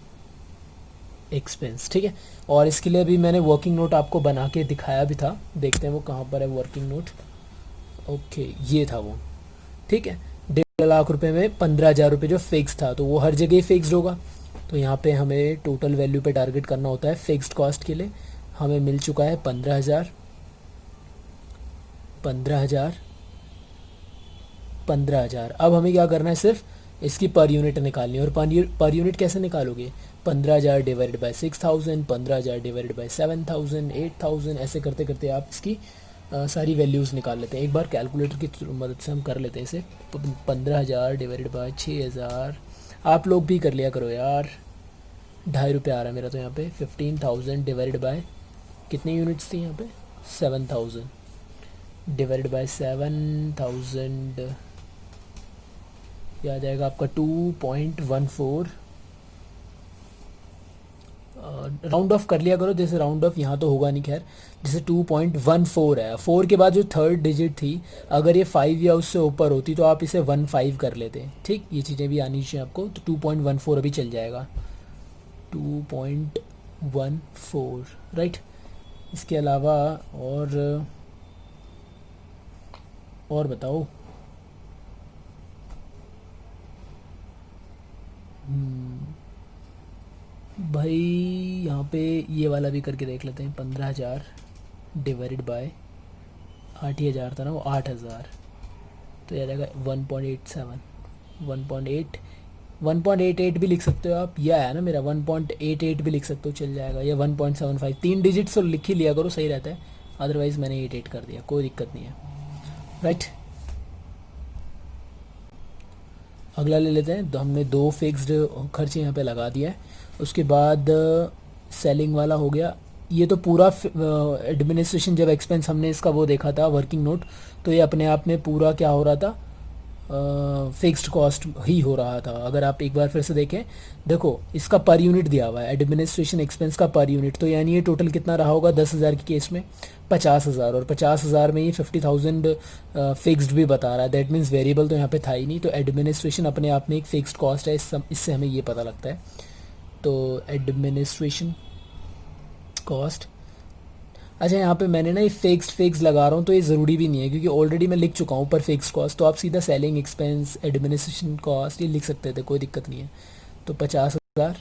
एक्सपेंस। ठीक है, और इसके लिए भी मैंने वर्किंग नोट आपको बना के दिखाया भी था, देखते हैं वो कहाँ पर है वर्किंग नोट। ओके, ये था वो। ठीक है, 1.5 लाख रुपए में 15,000 रुपये जो फिक्स था, तो वो हर जगह फिक्स्ड होगा। तो यहाँ पे हमें टोटल वैल्यू पे टारगेट करना होता है फिक्स्ड कॉस्ट के लिए। हमें मिल चुका है 15,000, 15,000, 15,000। अब हमें क्या करना है, सिर्फ इसकी पर यूनिट निकालनी है। और पर यूनिट कैसे निकालोगे? 15,000 डिवाइडेड बाय 6,000, 15,000 डिवाइडेड बाय 7,000, 8,000, ऐसे करते करते आप इसकी सारी वैल्यूज़ निकाल लेते हैं। एक बार कैलकुलेटर की मदद से हम कर लेते हैं इसे। 15,000 डिवाइडेड बाय 6,000, आप लोग भी कर लिया करो यार। ₹2.5 आ रहा है मेरा तो यहाँ पे। 15,000 डिवाइडेड बाय कितनी यूनिट्स थी यहाँ पे? 7,000 डिवाइडेड बाय 7,000, यह आ जाएगा आपका 2.14। राउंड ऑफ कर लिया करो, जैसे राउंड ऑफ यहाँ तो होगा नहीं खैर। जैसे 2.14 है, 4 के बाद जो थर्ड डिजिट थी, अगर ये 5 या उससे ऊपर होती तो आप इसे 15 कर लेते। ठीक, ये चीज़ें भी आनी चाहिए आपको। तो 2.14 अभी चल जाएगा, 2.14, राइट। इसके अलावा और बताओ। भाई यहाँ पे ये वाला भी करके देख लेते हैं। 15,000 डिवाइडेड बाय 8,000 था ना, वो 8,000, तो ये आ जाएगा 1.87, 1.88 भी लिख सकते हो आप। यह है ना मेरा 1.88 भी लिख सकते हो, चल जाएगा। या 1.75, 3 डिजिट्स तो लिख ही लिया करो, सही रहता है। अदरवाइज़ मैंने 88 कर दिया, कोई दिक्कत नहीं है, राइट। अगला ले लेते हैं। तो हमने 2 फिक्स्ड खर्चे यहाँ पे लगा दिया है। उसके बाद सेलिंग वाला हो गया। ये तो पूरा एडमिनिस्ट्रेशन जब एक्सपेंस हमने इसका वो देखा था वर्किंग नोट, तो ये अपने आप में पूरा क्या हो रहा था, फिक्स्ड कॉस्ट ही हो रहा था। अगर आप एक बार फिर से देखें, देखो इसका पर यूनिट दिया हुआ है, एडमिनिस्ट्रेशन एक्सपेंस का पर यूनिट। तो यानी ये टोटल कितना रहा होगा 10,000 के केस में? 50,000। और 50,000 में ये 50,000 फिक्स्ड भी बता रहा है, दैट मीन्स वेरिएबल तो यहाँ पे था ही नहीं। तो एडमिनिस्ट्रेशन अपने आप में एक फिक्स्ड कॉस्ट है, इससे हमें ये पता लगता है। तो एडमिनिस्ट्रेशन कॉस्ट, अच्छा यहाँ पे मैंने ना ये फिक्स लगा रहा हूँ, तो ये ज़रूरी भी नहीं है क्योंकि ऑलरेडी मैं लिख चुका हूँ ऊपर फिक्स कॉस्ट। तो आप सीधा सेलिंग एक्सपेंस, एडमिनिस्ट्रेशन कॉस्ट ये लिख सकते थे, कोई दिक्कत नहीं है। तो 50,000,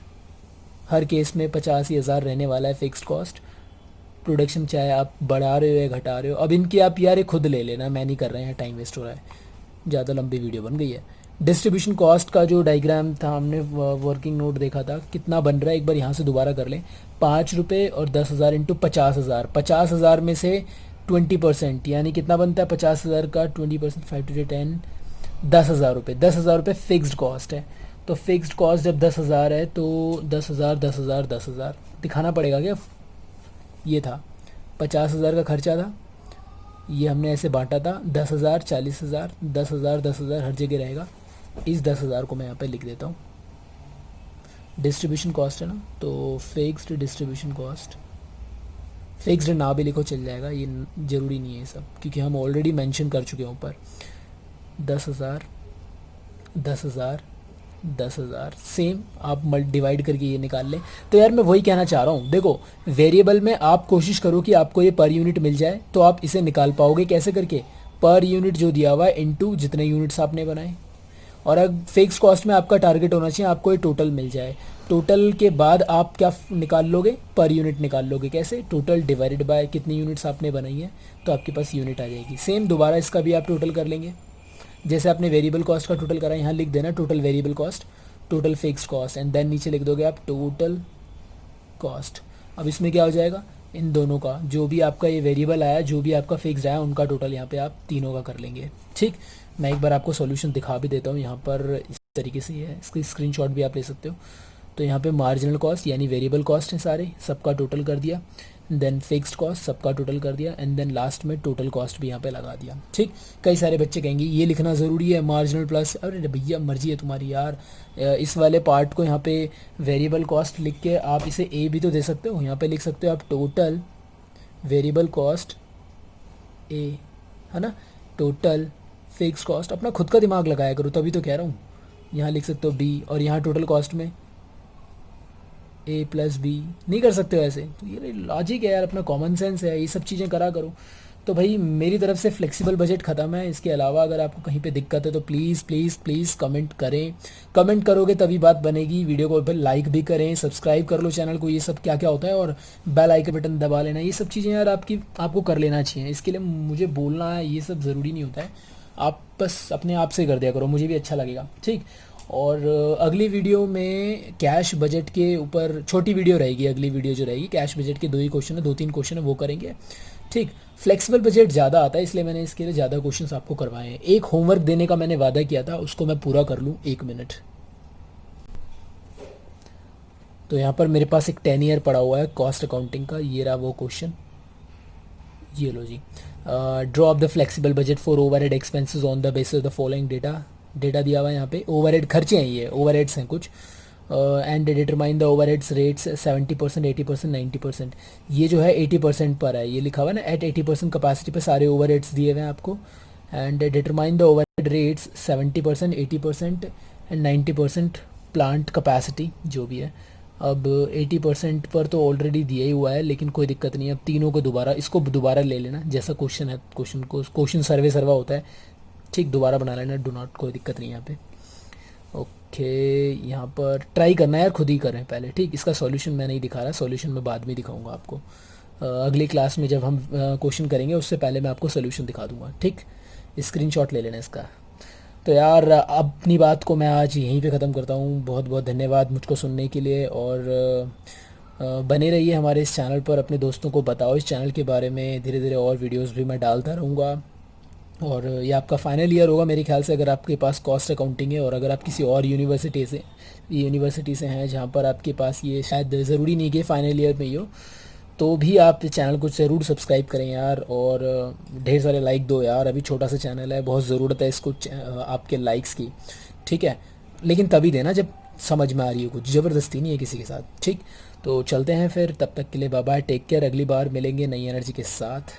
हर केस में 85,000 रहने वाला है फिक्स्ड कॉस्ट। प्रोडक्शन चाहे आप बढ़ा रहे हो या घटा रहे हो, अब इनकी आप यार ये खुद ले लेना, मैं नहीं कर रहे हैं, टाइम वेस्ट हो रहा है, ज़्यादा लंबी वीडियो बन गई है। डिस्ट्रीब्यूशन कॉस्ट का जो डायग्राम था हमने वर्किंग नोट देखा था, कितना बन रहा है एक बार यहाँ से दोबारा कर लें। ₹5 और 10,000 इंटू 50,000, 50,000 में से 20%, यानी कितना बनता है 50,000 का 20%, 5 to 10, ₹10,000। ₹10,000 फिक्स्ड कॉस्ट है। तो फिक्स्ड कॉस्ट जब 10,000 है तो 10,000 10,000 10,000 दिखाना पड़ेगा क्या? ये था 50,000 का खर्चा था, ये हमने ऐसे बांटा था 10,000 40,000, 10,000 10,000 हर जगह रहेगा। इस 10,000 को मैं यहाँ पे लिख देता हूँ, डिस्ट्रीब्यूशन कॉस्ट है ना, तो फिक्स्ड डिस्ट्रीब्यूशन कॉस्ट, फिक्स्ड ना भी लिखो चल जाएगा, ये ज़रूरी नहीं है सब, क्योंकि हम ऑलरेडी मेंशन कर चुके हैं ऊपर। 10,000 10,000 10,000 सेम आप डिवाइड करके ये निकाल लें। तो यार मैं वही कहना चाह रहा हूँ, देखो वेरिएबल में आप कोशिश करो कि आपको ये पर यूनिट मिल जाए, तो आप इसे निकाल पाओगे कैसे करके, पर यूनिट जो दिया हुआ है इनटू जितने यूनिट्स आपने बनाए। और अब फिक्स कॉस्ट में आपका टारगेट होना चाहिए आपको ये टोटल मिल जाए। टोटल के बाद आप क्या निकाल लोगे, पर यूनिट निकाल लोगे। कैसे? टोटल डिवाइडेड बाय कितनी यूनिट्स आपने बनाई है, तो आपके पास यूनिट आ जाएगी। सेम दोबारा इसका भी आप टोटल कर लेंगे, जैसे आपने वेरिएबल कॉस्ट का टोटल करा, यहाँ लिख देना total variable cost, total fixed cost, and then नीचे लिख दोगे आप टोटल कॉस्ट। अब इसमें क्या हो जाएगा, इन दोनों का जो भी आपका ये वेरिएबल आया, जो भी आपका फिक्स्ड आया, उनका टोटल यहाँ पे आप तीनों का कर लेंगे। ठीक, मैं एक बार आपको सॉल्यूशन दिखा भी देता हूँ, यहाँ पर इस तरीके से है, इसकी स्क्रीनशॉट भी आप ले सकते हो। तो यहाँ पे मार्जिनल कॉस्ट यानी वेरिएबल कॉस्ट है सारे, सबका टोटल कर दिया, देन फिक्स्ड कॉस्ट सबका टोटल कर दिया, एंड देन लास्ट में टोटल कॉस्ट भी यहाँ पे लगा दिया। ठीक, कई सारे बच्चे कहेंगे ये लिखना ज़रूरी है मार्जिनल प्लस, अरे भैया मर्जी है तुम्हारी यार। इस वाले पार्ट को यहाँ पे वेरिएबल कॉस्ट लिख के आप इसे ए भी तो दे सकते हो, यहाँ पे लिख सकते हो आप टोटल वेरिएबल कॉस्ट ए, है ना, टोटल फिक्स कॉस्ट। अपना खुद का दिमाग लगाया करो, तभी तो कह रहा हूँ। यहाँ लिख सकते हो बी, और यहाँ टोटल कॉस्ट में ए प्लस बी, नहीं कर सकते हो ऐसे, तो ये लॉजिक है यार, अपना कॉमन सेंस है, ये सब चीज़ें करा करो। तो भाई मेरी तरफ से फ्लेक्सिबल बजट ख़त्म है। इसके अलावा अगर आपको कहीं पे दिक्कत है तो प्लीज़ प्लीज़ प्लीज़ कमेंट करें, कमेंट करोगे तभी बात बनेगी। वीडियो को फिर लाइक भी करें, सब्सक्राइब कर लो चैनल को, ये सब क्या क्या होता है, और बेल आइकन बटन दबा लेना, ये सब चीज़ें यार आपको कर लेना चाहिए। इसके लिए मुझे बोलना है ये सब ज़रूरी नहीं होता है, आप बस अपने आप से कर दिया करो, मुझे भी अच्छा लगेगा। ठीक, और अगली वीडियो में कैश बजट के ऊपर छोटी वीडियो रहेगी। अगली वीडियो जो रहेगी कैश बजट के 2 ही क्वेश्चन है, 2-3 क्वेश्चन है वो करेंगे। ठीक, फ्लेक्सिबल बजट ज़्यादा आता है इसलिए मैंने इसके लिए ज़्यादा क्वेश्चंस आपको करवाए हैं। एक होमवर्क देने का मैंने वादा किया था, उसको मैं पूरा कर लूँ 1 मिनट। तो यहाँ पर मेरे पास एक 10 ईयर पड़ा हुआ है कॉस्ट अकाउंटिंग का, ये रहा वो क्वेश्चन, ये लो जी। Draw up the flexible budget for overhead expenses on the basis of the following data. Data दिया हुआ है यहाँ पे, ओवरहेड खर्चे हैं, ये ओवरहेड्स हैं कुछ। And determine the overheads rates 70%, 80%, 90%। ये जो है 80% पर है, ये लिखा हुआ है ना, एट 80% कैपेसिटी पे सारे ओवरहेड्स दिए हुए हैं आपको। And determine the overhead rates 70%, 80% and 90% plant capacity जो भी है। अब 80% पर तो ऑलरेडी दिया ही हुआ है, लेकिन कोई दिक्कत नहीं है। अब तीनों को दोबारा, इसको दोबारा ले लेना, जैसा क्वेश्चन है, क्वेश्चन सर्वे सर्वा होता है, ठीक, दोबारा बना लेना, डू नॉट, कोई दिक्कत नहीं है यहाँ पे। ओके, यहाँ पर ट्राई करना है यार, खुद ही करें पहले, ठीक। इसका सॉल्यूशन मैं नहीं दिखा रहा, सॉल्यूशन मैं बाद में दिखाऊंगा आपको। अगली क्लास में जब हम क्वेश्चन करेंगे उससे पहले मैं आपको सॉल्यूशन दिखा दूंगा, ठीक। स्क्रीनशॉट ले लेना इसका। तो यार अपनी बात को मैं आज यहीं पे ख़त्म करता हूँ। बहुत बहुत धन्यवाद मुझको सुनने के लिए, और बने रहिए हमारे इस चैनल पर, अपने दोस्तों को बताओ इस चैनल के बारे में। धीरे धीरे और वीडियोस भी मैं डालता रहूँगा। और ये आपका फाइनल ईयर होगा मेरे ख्याल से, अगर आपके पास कॉस्ट अकाउंटिंग है। और अगर आप किसी और यूनिवर्सिटी से हैं जहाँ पर आपके पास ये, शायद ज़रूरी नहीं कि फाइनल ईयर में ही हो, तो भी आप चैनल को ज़रूर सब्सक्राइब करें यार, और ढेर सारे लाइक दो यार। अभी छोटा सा चैनल है, बहुत ज़रूरत है इसको आपके लाइक्स की, ठीक है। लेकिन तभी देना जब समझ में आ रही हो, कुछ ज़बरदस्ती नहीं है किसी के साथ, ठीक। तो चलते हैं फिर, तब तक के लिए बाय बाय, टेक केयर। अगली बार मिलेंगे नई एनर्जी के साथ।